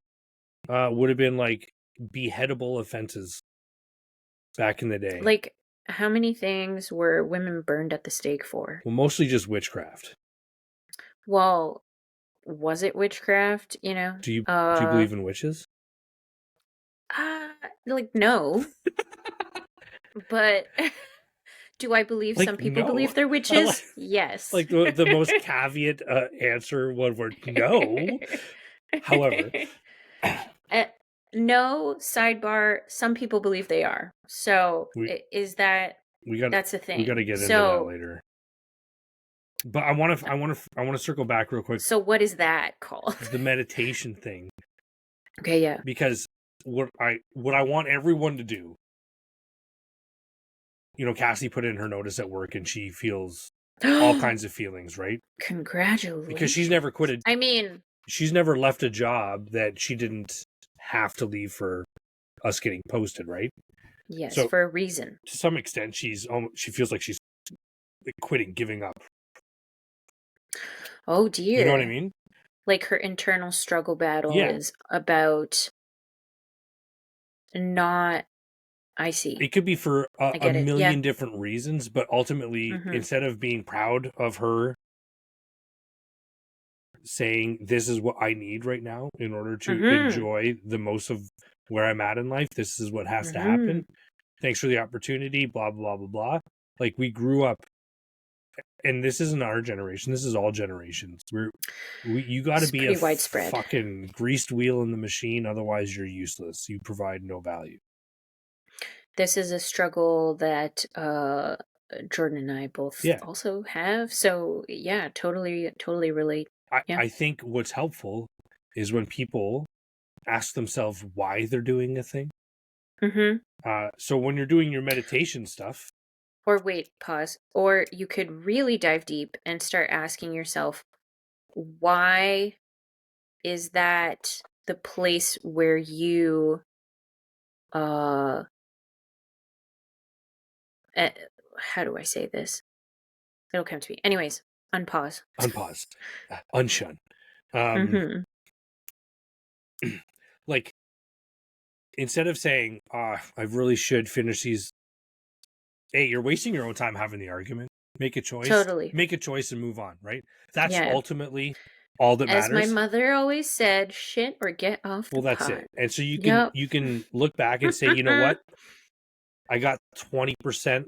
would have been like beheadable offenses back in the day. Like, how many things were women burned at the stake for? Well, mostly just witchcraft. Well, was it witchcraft? Do you believe in witches? Uh, like, no, but do I believe some Like, people no. believe they're I like witches? Yes. like the most caveat answer, one word, no. However, Uh, no, sidebar, some people believe they are. So, we is that we got that's a we got to thing. get into that So, later. But I want to circle back real quick, what is that called? the meditation thing, Okay, yeah. because what I want everyone to do, Cassie put in her notice at work and she feels all kinds of feelings, right? Because she's never Congratulations. quitted. I mean, She's never left a job that she didn't have to leave for us getting posted, right? yes, So for a reason. to some extent, she feels like she's quitting, giving up. Oh You know what I dear. mean? Like her internal struggle battle Yeah. is about not. I see. It could be for I a get it. Yeah. million different reasons, but ultimately, Mm-hmm. instead of being proud of her saying, this is what I need right now in order to Mm-hmm. enjoy the most of where I'm at in life, this is what has to Mm-hmm. happen. Thanks for the opportunity, blah, blah, blah, blah. Like, we grew up, and this isn't our generation, this is all generations. You got to It's be a pretty widespread. fucking greased wheel in the machine, otherwise you're useless. You provide no value. This is a struggle that Jordan and I both Yeah. also have. So yeah, totally relate. Yeah. I think what's helpful is when people ask themselves why they're doing a thing. Mm-hmm. So when you're doing your meditation stuff, Or wait, pause. Or you could really dive deep and start asking yourself, why is that the place where you uh eh, how do I say this? It'll come to me. Anyways, unpause. unpause, unshun. Um, Mm-hmm. like instead of saying, I really should finish these. Hey, you're wasting your own time having the argument. Make a choice. Totally. Make a choice and move on, right? That's Yeah. ultimately all that As my matters. mother always said, shit or get off the Well, that's pot. it. And so you can Yep. you can look back and say, you know what? I got 20%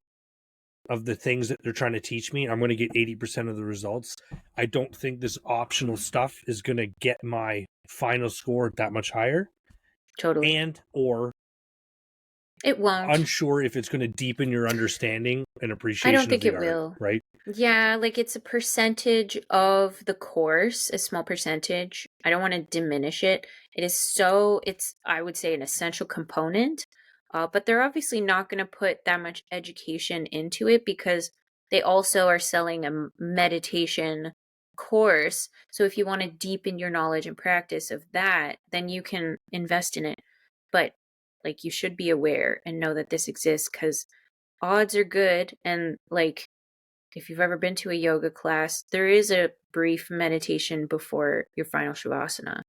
of the things that they're trying to teach me. I'm going to get 80% of the results. I don't think this optional stuff is going to get my final score that much higher. Totally. And or It won't. unsure if it's going to deepen your understanding and I don't appreciation of think the it art, will. right? Yeah, like it's a percentage of the course, a small percentage. I don't want to diminish it. I would say, an essential component. But they're obviously not going to put that much education into it because they also are selling a meditation course. So if you want to deepen your knowledge and practice of that, then you can invest in it. But like you should be aware and know that this exists because odds are good and like if you've ever been to a yoga class, there is a brief meditation before your final shavasana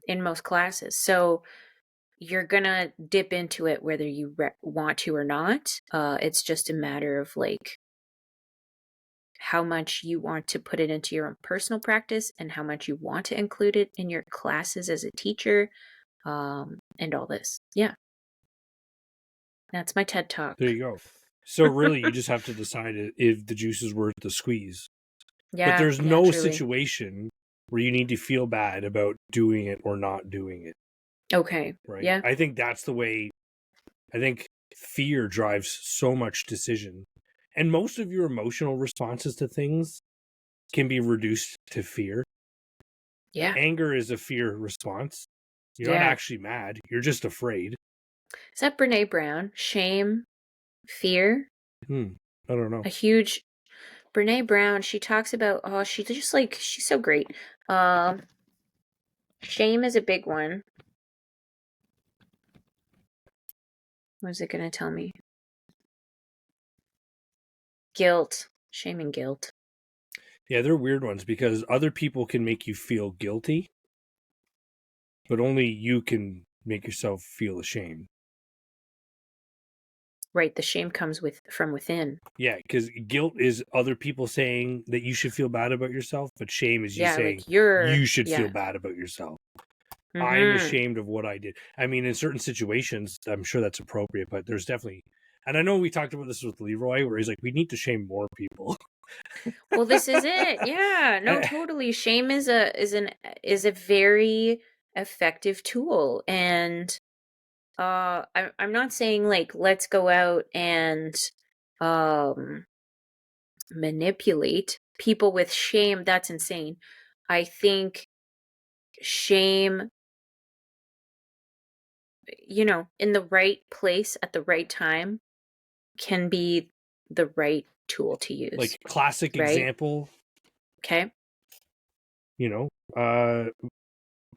in most classes. So you're going to dip into it whether you want to or not. It's just a matter of like how much you want to put it into your own personal practice and how much you want to include it in your classes as a teacher and all this. Yeah. That's my TED Talk. There you go. So really, you just have to decide if the juice is worth the squeeze. But Yeah, there's yeah, no truly. situation where you need to feel bad about doing it or not doing it, Okay. right? Yeah. I think that's the way. I think fear drives so much decision. And most of your emotional responses to things can be reduced to fear. Yeah. Anger is a fear response. You're not Yeah. actually mad, you're just afraid. Is that Brene Brown? Shame, fear, I don't know. a huge. Brene Brown, she talks about, oh, she's just like, she's so great. Um, Shame is a big one. What is it going to tell me? Guilt. Shame and guilt. Yeah, they're weird ones because other people can make you feel guilty, but only you can make yourself feel ashamed. Right, the shame comes from within. Yeah, because guilt is other people saying that you should feel bad about yourself, but shame is you Yeah, saying like you're, you should feel yeah. bad about yourself. I'm Mm-hmm. ashamed of what I did. I mean, in certain situations, I'm sure that's appropriate, but there's definitely, and I know we talked about this with Leroy, where he's like, we need to shame more people. Well, this is it. Yeah, no, totally. Shame is a very effective tool, and I'm not saying like let's go out and um manipulate people with shame. That's insane. I think shame, in the right place at the right time can be the right tool to use, Like, classic right? example, Okay. you know, uh,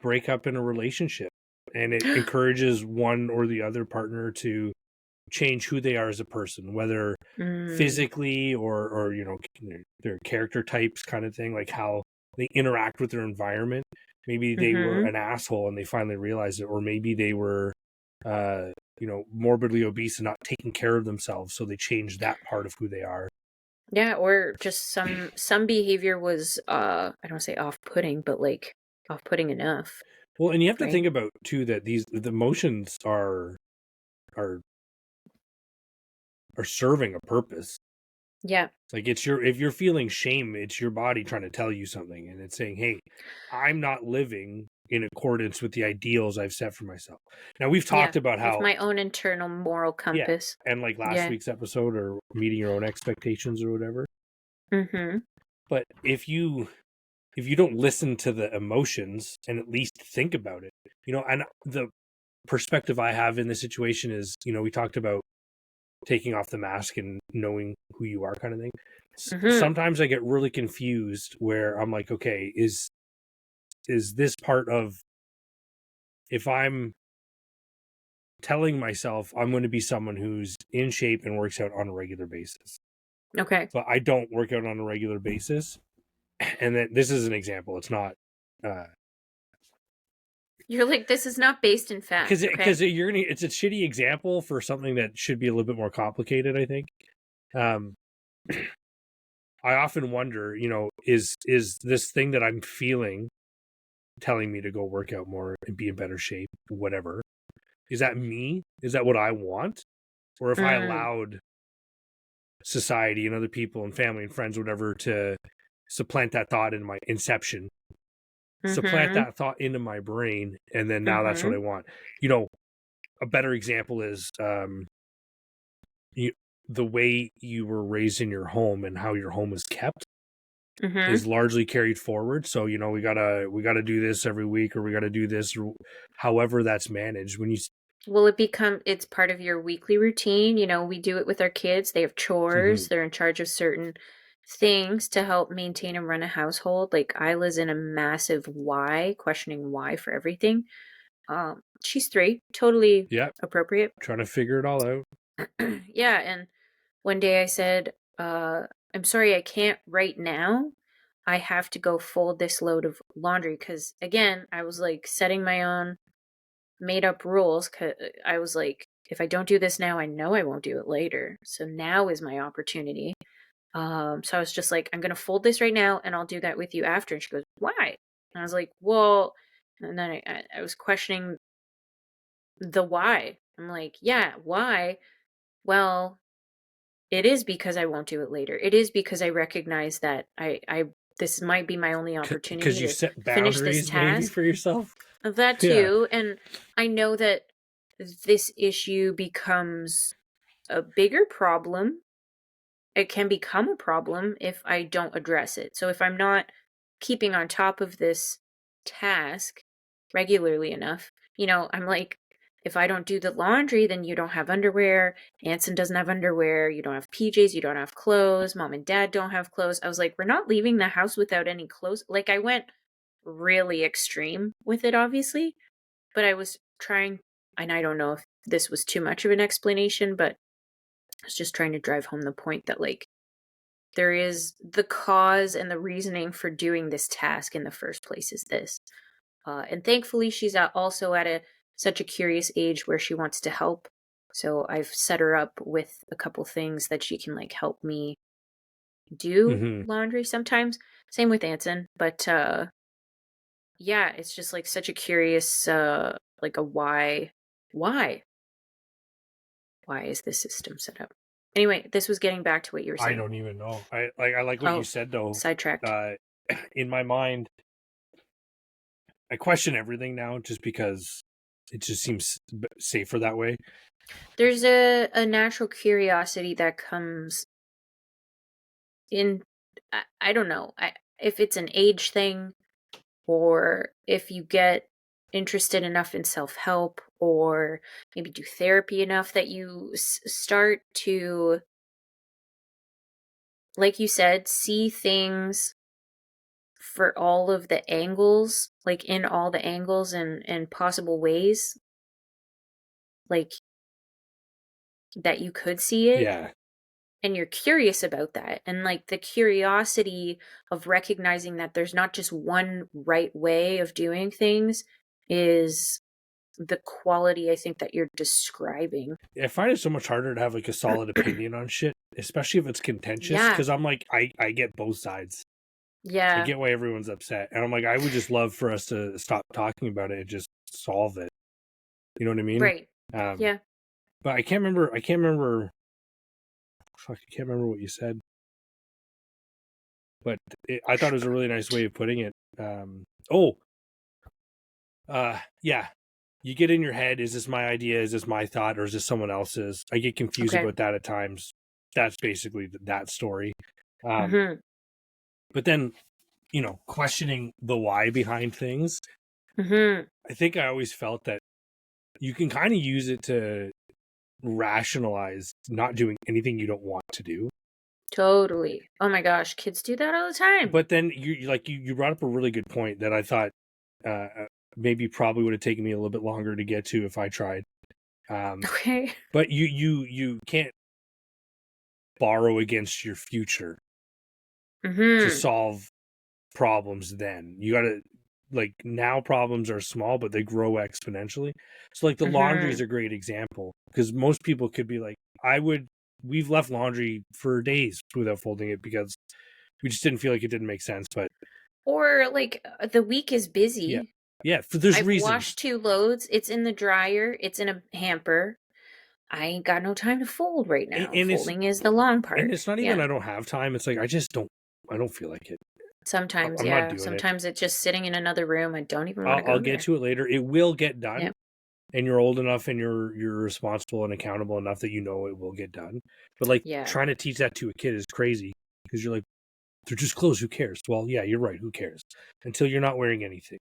break up in a relationship, and it encourages one or the other partner to change who they are as a person, whether Mm, physically or their character types, kind of thing, like how they interact with their environment. Maybe they were mm-hmm. an asshole and they finally realized it, or maybe they were uh morbidly obese and not taking care of themselves, so they changed that part of who they are. Yeah, or just some behavior was I don't say off-putting, but like off-putting enough, Well, and you have to right? think about too that the emotions are are serving a purpose. Yeah. Like, it's your, if you're feeling shame, it's your body trying to tell you something, and it's saying, "Hey, I'm not living in accordance with the ideals I've set for myself." Now, we've Yeah. talked about With how, my own internal moral yeah, compass. and like last Yeah. week's episode, or meeting your own expectations or whatever. Mm-hmm. But if you don't listen to the emotions and at least think about it, and the perspective I have in this situation is, we talked about taking off the mask and knowing who you are, kind of thing. Mm-hmm. Sometimes I get really confused where I'm like, okay, is this part of, if I'm telling myself I'm going to be someone who's in shape and works out on a regular basis, Okay. but I don't work out on a regular basis, and then this is an example. It's not uh You're like, this is not based in fact, okay? because it's a shitty example for something that should be a little bit more complicated, I think. um I often wonder, is this thing that I'm feeling telling me to go work out more and be in better shape, whatever? Is that me? Is that what I want? Or if I Mm. allowed society and other people and family and friends, whatever, to supplant that thought in my inception, supplant Mm-hmm. that thought into my brain, and then now that's what Mm-hmm. I want. You know, a better example is you, the way you were raised in your home and how your home is kept Mm-hmm. is largely carried forward. So, we gotta do this every week, or we gotta do this, or however that's managed. When you Will it become, it's part of your weekly routine? We do it with our kids. They have Mhm. chores. They're in charge of certain things to help maintain and run a household. Like Isla's in a massive why, questioning why for everything. She's 3, totally Yeah, appropriate. trying to figure it all out. Yeah, and one day I said, I'm sorry, I can't right now. I have to go fold this load of laundry because, again, I was like setting my own made up rules. Cause I was like, if I don't do this now, I know I won't do it later. So now is my opportunity. So I was just like, I'm gonna fold this right now, and I'll do that with you after. And she goes, why? And I was like, well, and then I was questioning the why. I'm like, yeah, why? Well, it is because I won't do it later. It is because I recognize that I this might be my only opportunity Because you to set finish this boundaries maybe task. for yourself. That Yeah. too, and I know that this issue becomes a bigger problem. It can become a problem if I don't address it. So if I'm not keeping on top of this task regularly enough, I'm like if I don't do the laundry, then you don't have underwear. Anson doesn't have underwear. You don't have PJs. You don't have clothes. Mom and dad don't have clothes. I was like, we're not leaving the house without any clothes. Like, I went really extreme with it, obviously, but I was trying, and I don't know if this was too much of an explanation, but I was just trying to drive home the point that, like, there is the cause and the reasoning for doing this task in the first place is this. And thankfully, she's also at such a curious age where she wants to help. So I've set her up with a couple things that she can like help me do Hmm. laundry sometimes. Same with Anson, but yeah, it's just like such a curious like a why why is this system set up? Anyway, this was getting back to what you were I saying. don't even know. I like what you Oh, said though. sidetracked. Uh, in my mind, I question everything now just because it just seems safer that way. There's a natural curiosity that comes in. I don't know if it's an age thing or if you get interested enough in self help or maybe do therapy enough that you start to, like you said, see things for all of the angles, like in all the angles and possible ways, like that you could see it. Yeah, And you're curious about that. And like the curiosity of recognizing that there's not just one right way of doing things is the quality I think that you're describing. I find it so much harder to have like a solid opinion on shit, especially if it's contentious. Yeah. Because I'm like, I get both sides. I Yeah. get why everyone's upset, and I'm like, I would just love for us to stop talking about it and just solve it. You know what I mean? Right. Um, Yeah. but I can't remember. I can't remember. Fuck, I can't remember what you said. But I thought it was a really nice way of putting it. Oh, yeah. You get in your head, is this my idea? Is this my thought? Or is this someone else's? I get confused Okay. about that at times. That's basically that story. Um, Mhm. but then, questioning the why behind things, Mhm. I think I always felt that you can kind of use it to rationalize not doing anything you don't want to do. Totally. Oh my gosh, kids do that all the time. But then you brought up a really good point that I thought uh, maybe probably would have taken me a little bit longer to get to if I tried. Um, Okay. but you can't borrow against your future to Mhm. solve problems. Then you got to like now problems are small, but they grow exponentially. So like the laundry is Mhm. a great example because most people could be like, we've left laundry for days without folding it because we just didn't feel like it didn't make sense. But Or like the week is yeah, busy. yeah, for there's I've reasons. washed 2 loads. It's in the dryer. It's in a hamper. I ain't got no time to fold right now. and it's Folding is the long and part. it's not even Yeah. I don't have time. It's like I don't feel like it. Sometimes, I'm not yeah. doing it. Sometimes it's just sitting in another room. I don't even want to I'll go get there. to it later. It will get done, Yep. and you're old enough and you're responsible and accountable enough that you know it will get done. But like Yeah. trying to teach that to a kid is crazy because you're like, they're just clothes. Who cares? Well, yeah, you're right. Who cares? Until you're not wearing anything,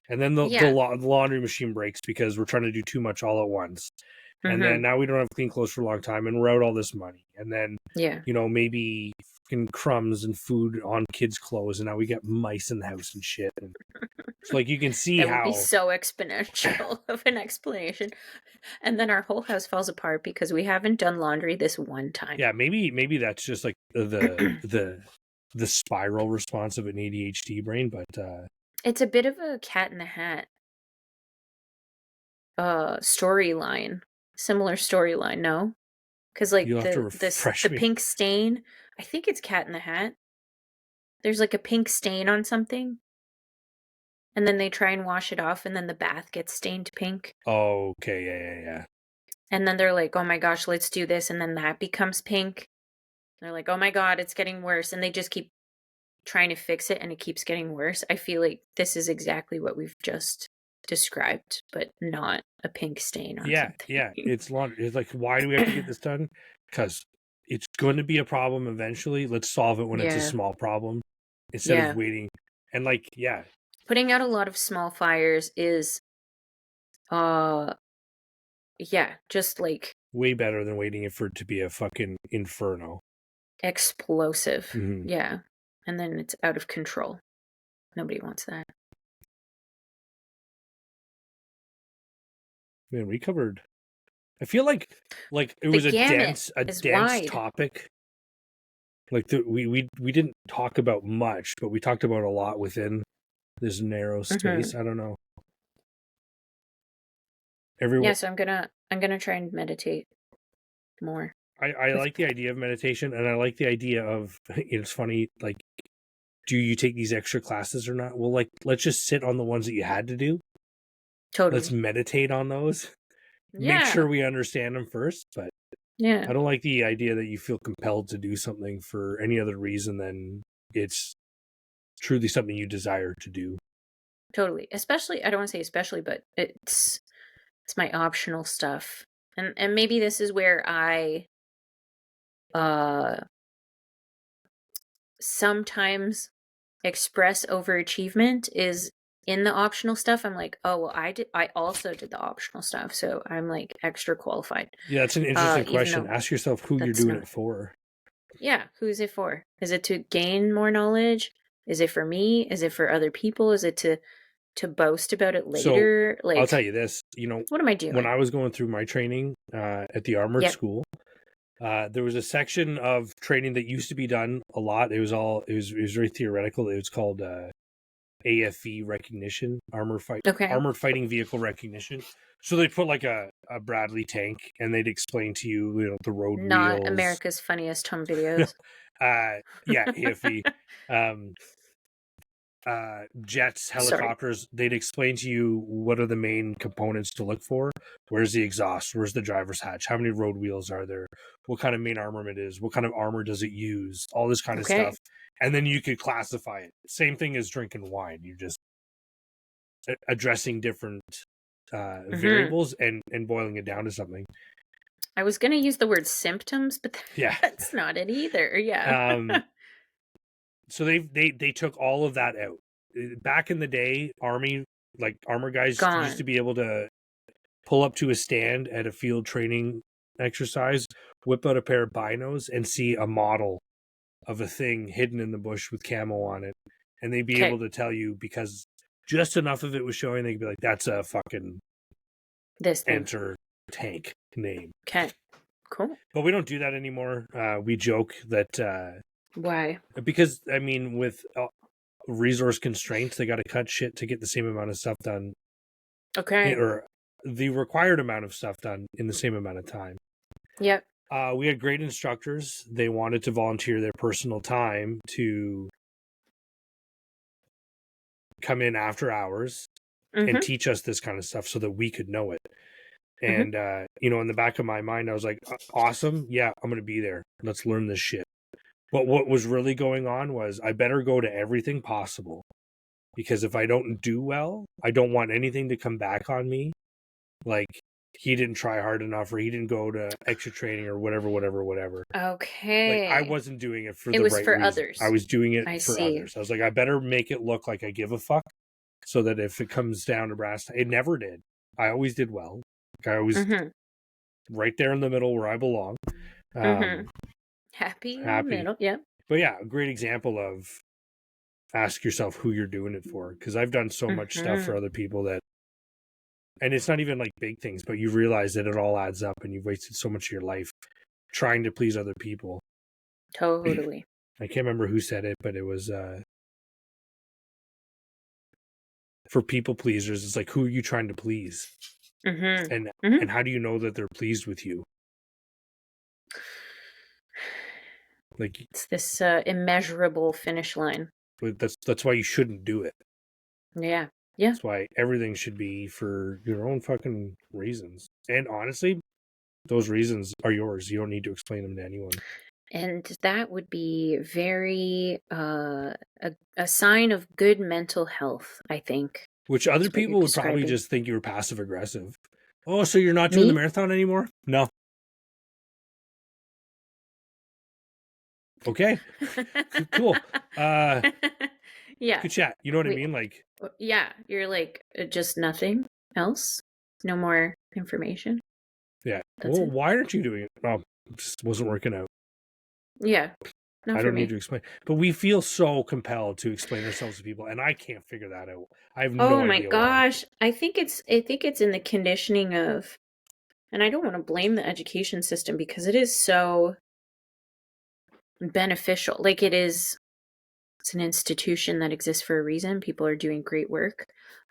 and then Yeah. the laundry machine breaks because we're trying to do too much all at once, and then Mhm. now we don't have clean clothes for a long time, and we're out all this money, and then Yeah. maybe fucking crumbs and food on kids' clothes, and now we got mice in the house and shit. And so like you can see That would be how so exponential of an explanation. And then our whole house falls apart because we haven't done laundry this one time. yeah, maybe that's just like the spiral response of an ADHD brain, but It's a bit of a cat in the hat storyline. Similar storyline, no? Cuz like you'll have to the refresh me. pink stain, I think it's cat in the hat. There's like a pink stain on something and then they try and wash it off and then the bath gets stained pink. Okay, yeah. And then they're like, "Oh my gosh, let's do this." And then that becomes pink. They're like, "Oh my god, it's getting worse." And they just keep trying to fix it and it keeps getting worse. I feel like this is exactly what we've just described, but not a pink stain on something. Yeah. It's laundry. It's like, why do we have to get this done? Because it's going to be a problem eventually. Let's solve it when it's a Yeah. small problem instead of Yeah. waiting. And like, yeah, Putting out a lot of small fires is uh Yeah, just like Way better than waiting for it to be a fucking inferno. explosive. Mm-hmm. Yeah. And then it's out of control. Nobody wants that. Man, we covered. I feel like it The was gamut a is dense wide. topic. Like we didn't talk about much, but we talked about a lot within this narrow Hmm. space. I don't know. Yeah, Everyone, so I'm gonna try and meditate more I with like the idea of meditation, and I like the idea of. It's funny, like, do you take these extra classes or not? Well, like, let's just sit on the ones that you had to do. Let's totally. meditate on those. Make Yeah. sure we understand them first, but Yeah. I don't like the idea that you feel compelled to do something for any other reason than it's truly something you desire to do. Totally. Especially I don't want to say especially, but it's my optional stuff. And maybe this is where I uh sometimes express overachievement is in the optional stuff. I'm like, oh well, I also did the optional stuff, so I'm like extra qualified. Yeah, that's an interesting Even question. though Ask yourself who you're that's doing not. it for. Yeah, who's it for? Is it to gain more knowledge? Is it for me? Is it for other people? Is it to boast about it So later? I'll tell Like, you this, what am I when doing? I was going through my training at the armored Yep. school, there was a section of training that used to be done a lot. It was very theoretical. It was called AFV recognition, Okay. armored fighting vehicle recognition. So they'd put like a Bradley tank, and they'd explain to you, the road Not wheels. America's Funniest Home Videos. Yeah, AFV. Um, Jets, Sorry. helicopters, they'd explain to you what are the main components to look for. Where's the exhaust? Where's the driver's hatch? How many road wheels are there? What kind of main armament is? What kind of armor does it use? All this kind of stuff. Okay. And then you could classify it. Same thing as drinking wine. You're just addressing different Hmm. variables and boiling it down to something. I was gonna use the word symptoms, but Yeah. that's not it either. Yeah. Um, so they took all of that out. Back in the day, armor guys used to Gone. be able to pull up to a stand at a field training exercise, whip out a pair of binos, and see a model of a thing hidden in the bush with camo on it. And they'd be able Okay. to tell you because just enough of it was showing, they'd be like, that's a fucking This thing. enter tank name. Okay. Cool. But we don't do that anymore. We joke that Why? because, I mean, with resource constraints, they got to cut shit to get the same amount of stuff done, Okay. or the required amount of stuff done in the same amount of time. Yep. We had great instructors. They wanted to volunteer their personal time to come in after hours and Mm-hmm. teach us this kind of stuff so that we could know it. Mm-hmm. And, in the back of my mind, I was like, awesome. Yeah, I'm going to be there. Let's learn this shit. But what was really going on was I better go to everything possible because if I don't do well, I don't want anything to come back on me. Like he didn't try hard enough or he didn't go to extra training or whatever. Like I Okay. wasn't doing it for It the was right for reason. I others. was doing it I for see. others. I was like, I better make it look like I give a fuck so that if it comes down to brass, it never did. I always did well. Like I was Mm-hmm. right there in the middle where I belong. Mm-hmm. Um, Happy in the happy. middle. Yep. But yeah, a great example of ask yourself who you're doing it for. Because I've done so much stuff Mm-hmm. for other people that, and it's not even like big things, but you realize that it all adds up and you've wasted so much of your life trying to please other people. Totally. I can't remember who said it, but it was for people pleasers. It's like, who are you trying to please? Mm-hmm. And Mm-hmm. and how do you know that they're pleased with you? Like It's this immeasurable finish line. that's why you shouldn't do it. Yeah. Yeah. That's why everything should be for your own fucking reasons. And honestly, those reasons are yours. You don't need to explain them to anyone. And that would be very a sign of good mental health, I think. Which other Is what you're people would probably describing. just think you were passive aggressive. Oh, so you're not doing the Me? marathon anymore? No. Okay. Cool. Yeah. Good chat. You know what I Wait. mean? Like, Yeah. You're like just nothing else. No more information. Yeah. That's Well, it. why aren't you doing it? Well, it just wasn't working out. Yeah. Not I for don't need me. to explain. But we feel so compelled to explain ourselves to people, and I can't figure that out. I have no Oh my idea why. gosh. I think it's in the conditioning of, and I don't want to blame the education system because it is so beneficial. Like it's an institution that exists for a reason. People are doing great work.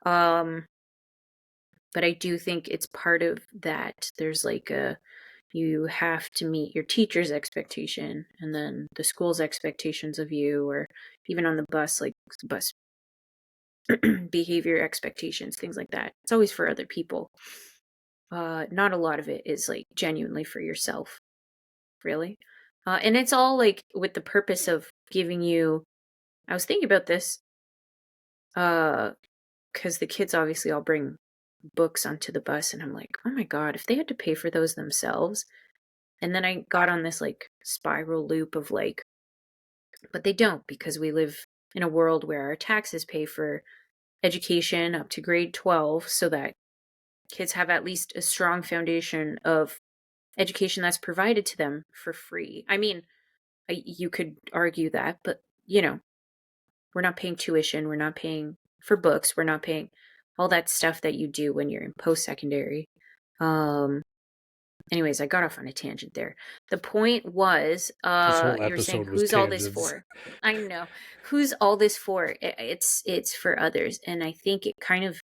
Um but I do think it's part of that. There's like a, you have to meet your teacher's expectation and then the school's expectations of you, or even on the bus, like bus behavior expectations, things like that. It's always for other people. Not a lot of it is like genuinely for yourself, really. And it's all like with the purpose of giving you, I was thinking about this, because the kids obviously all bring books onto the bus, and I'm like, oh my God, if they had to pay for those themselves. And then I got on this like spiral loop of like, but they don't, because we live in a world where our taxes pay for education up to grade 12 so that kids have at least a strong foundation of education that's provided to them for free. I mean, you could argue that, but we're not paying tuition, we're not paying for books, we're not paying all that stuff that you do when you're in post secondary. Um, Anyways, I got off on a tangent there. The point was, This whole you were saying, episode was who's all this tangents. for? I know. Who's all this for? It's for others. And I think it kind of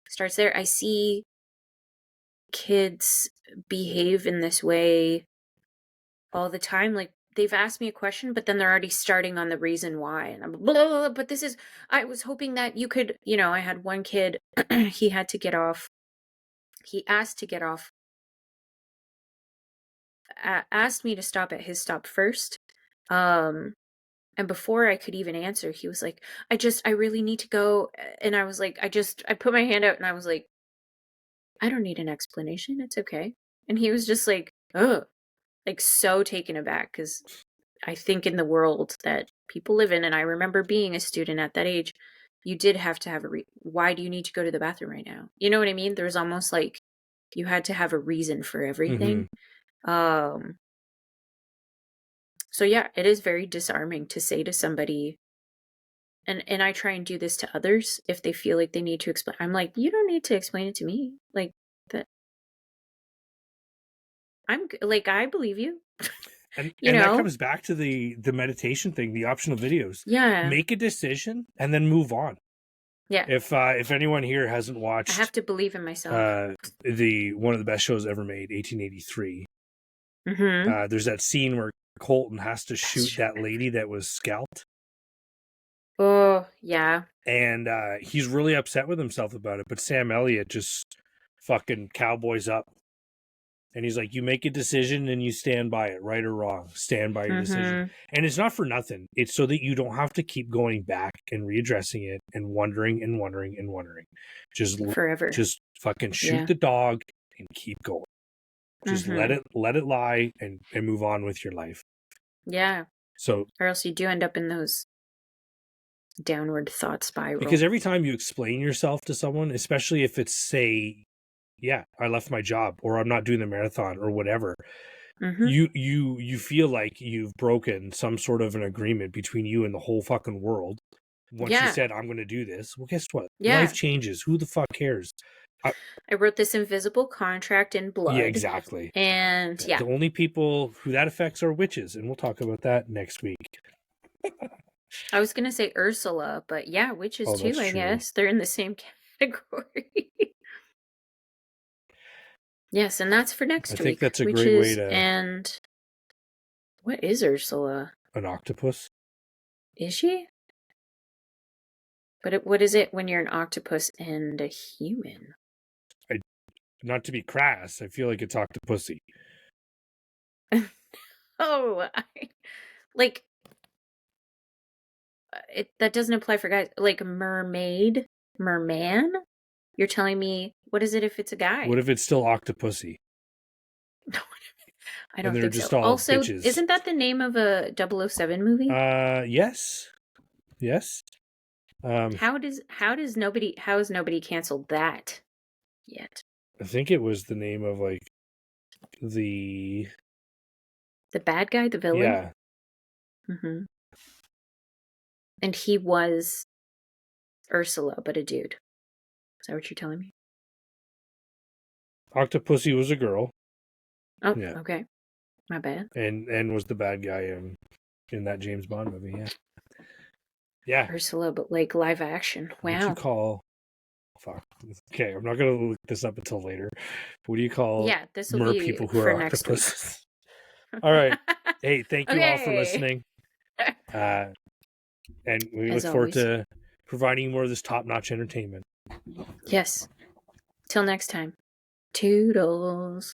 starts there. I see kids behave in this way all the time. Like they've asked me a question, but then they're already starting on the reason why. And I'm blah, blah, blah, but this is, I was hoping that you could, I had one kid, he had to get off. He asked to get off, asked me to stop at his stop first. Um, and before I could even answer, he was like, I really need to go. And I was like, I put my hand out and I was like, I don't need an explanation. It's okay. And he was just like, oh, like so taken aback. Cause I think in the world that people live in, and I remember being a student at that age, you did have to have why do you need to go to the bathroom right now? You know what I mean? There was almost like you had to have a reason for Mm-hmm. everything. Um, so yeah, it is very disarming to say to somebody, and I try and do this to others if they feel like they need to explain. I'm like, you don't need to explain it to me. Like that, like I believe you. And You and that know? comes back to the meditation thing, the optional videos. Yeah. Make a decision and then move on. Yeah. If anyone here hasn't I watched have to believe in myself. uh the one of the best shows ever made, 1883, Mm-hmm. there's that scene where Colton has to Best shoot show that ever. lady that was scalped, Oh, yeah. and he's really upset with himself about it, but Sam Elliott just fucking cowboys up. And he's like, you make a decision and you stand by it, right or wrong. Stand by your decision. Mm-hmm. And it's not for nothing. It's so that you don't have to keep going back and readdressing it and wondering and wondering and wondering. Just Forever. just fucking shoot Yeah. the dog and keep going. Just Mm-hmm. let it lie and move on with your life. Yeah. So Or else you do end up in those downward thought because spiral. every time you explain yourself to someone, especially if it's say, yeah, I left my job or I'm not doing the marathon or whatever, Mm-hmm. you feel like you've broken some sort of an agreement between you and the whole fucking world. Once you Yeah. said I'm going to do this, well, guess what? Life Yeah. changes. Who the fuck cares? I, I wrote this invisible contract in yeah, blood. exactly. And yeah. The only people who that affects are witches, and we'll talk about that next week. I was gonna say Ursula, but yeah, witches Oh, too, that's I true. guess. They're in the same category. Yes, and that's for I next think week. that's a great way Witches to and what is Ursula? an octopus. Is she? But what is it when you're an octopus and a human? I not to be crass. I feel like it's octopusy. Oh, like it that doesn't apply for guys. Like mermaid, merman? You're telling me what is it if it's a What guy? if it's still octopusy I and don't they're think so. just all Also, bitches? isn't that the name of a 007 movie? Yes, yes. Um, How has nobody canceled that yet? I think it was the name of like the bad guy, the villain? yeah. Mm-hmm. And he was Ursula, but a dude. Is that what you're telling me? Octopussy was a girl. Oh, Yeah. okay. My bad. And was the bad guy in that James Bond movie, yeah. Yeah. Ursula, but like live action. What you Wow. call fuck. Okay, I'm not gonna look this up until later. What do you call Yeah, this will mer be people who for are next week. octopuses? All right. Hey, thank you all for Okay. listening. And we As look forward always. to providing more of this top-notch entertainment. Yes. Till next time. Toodles.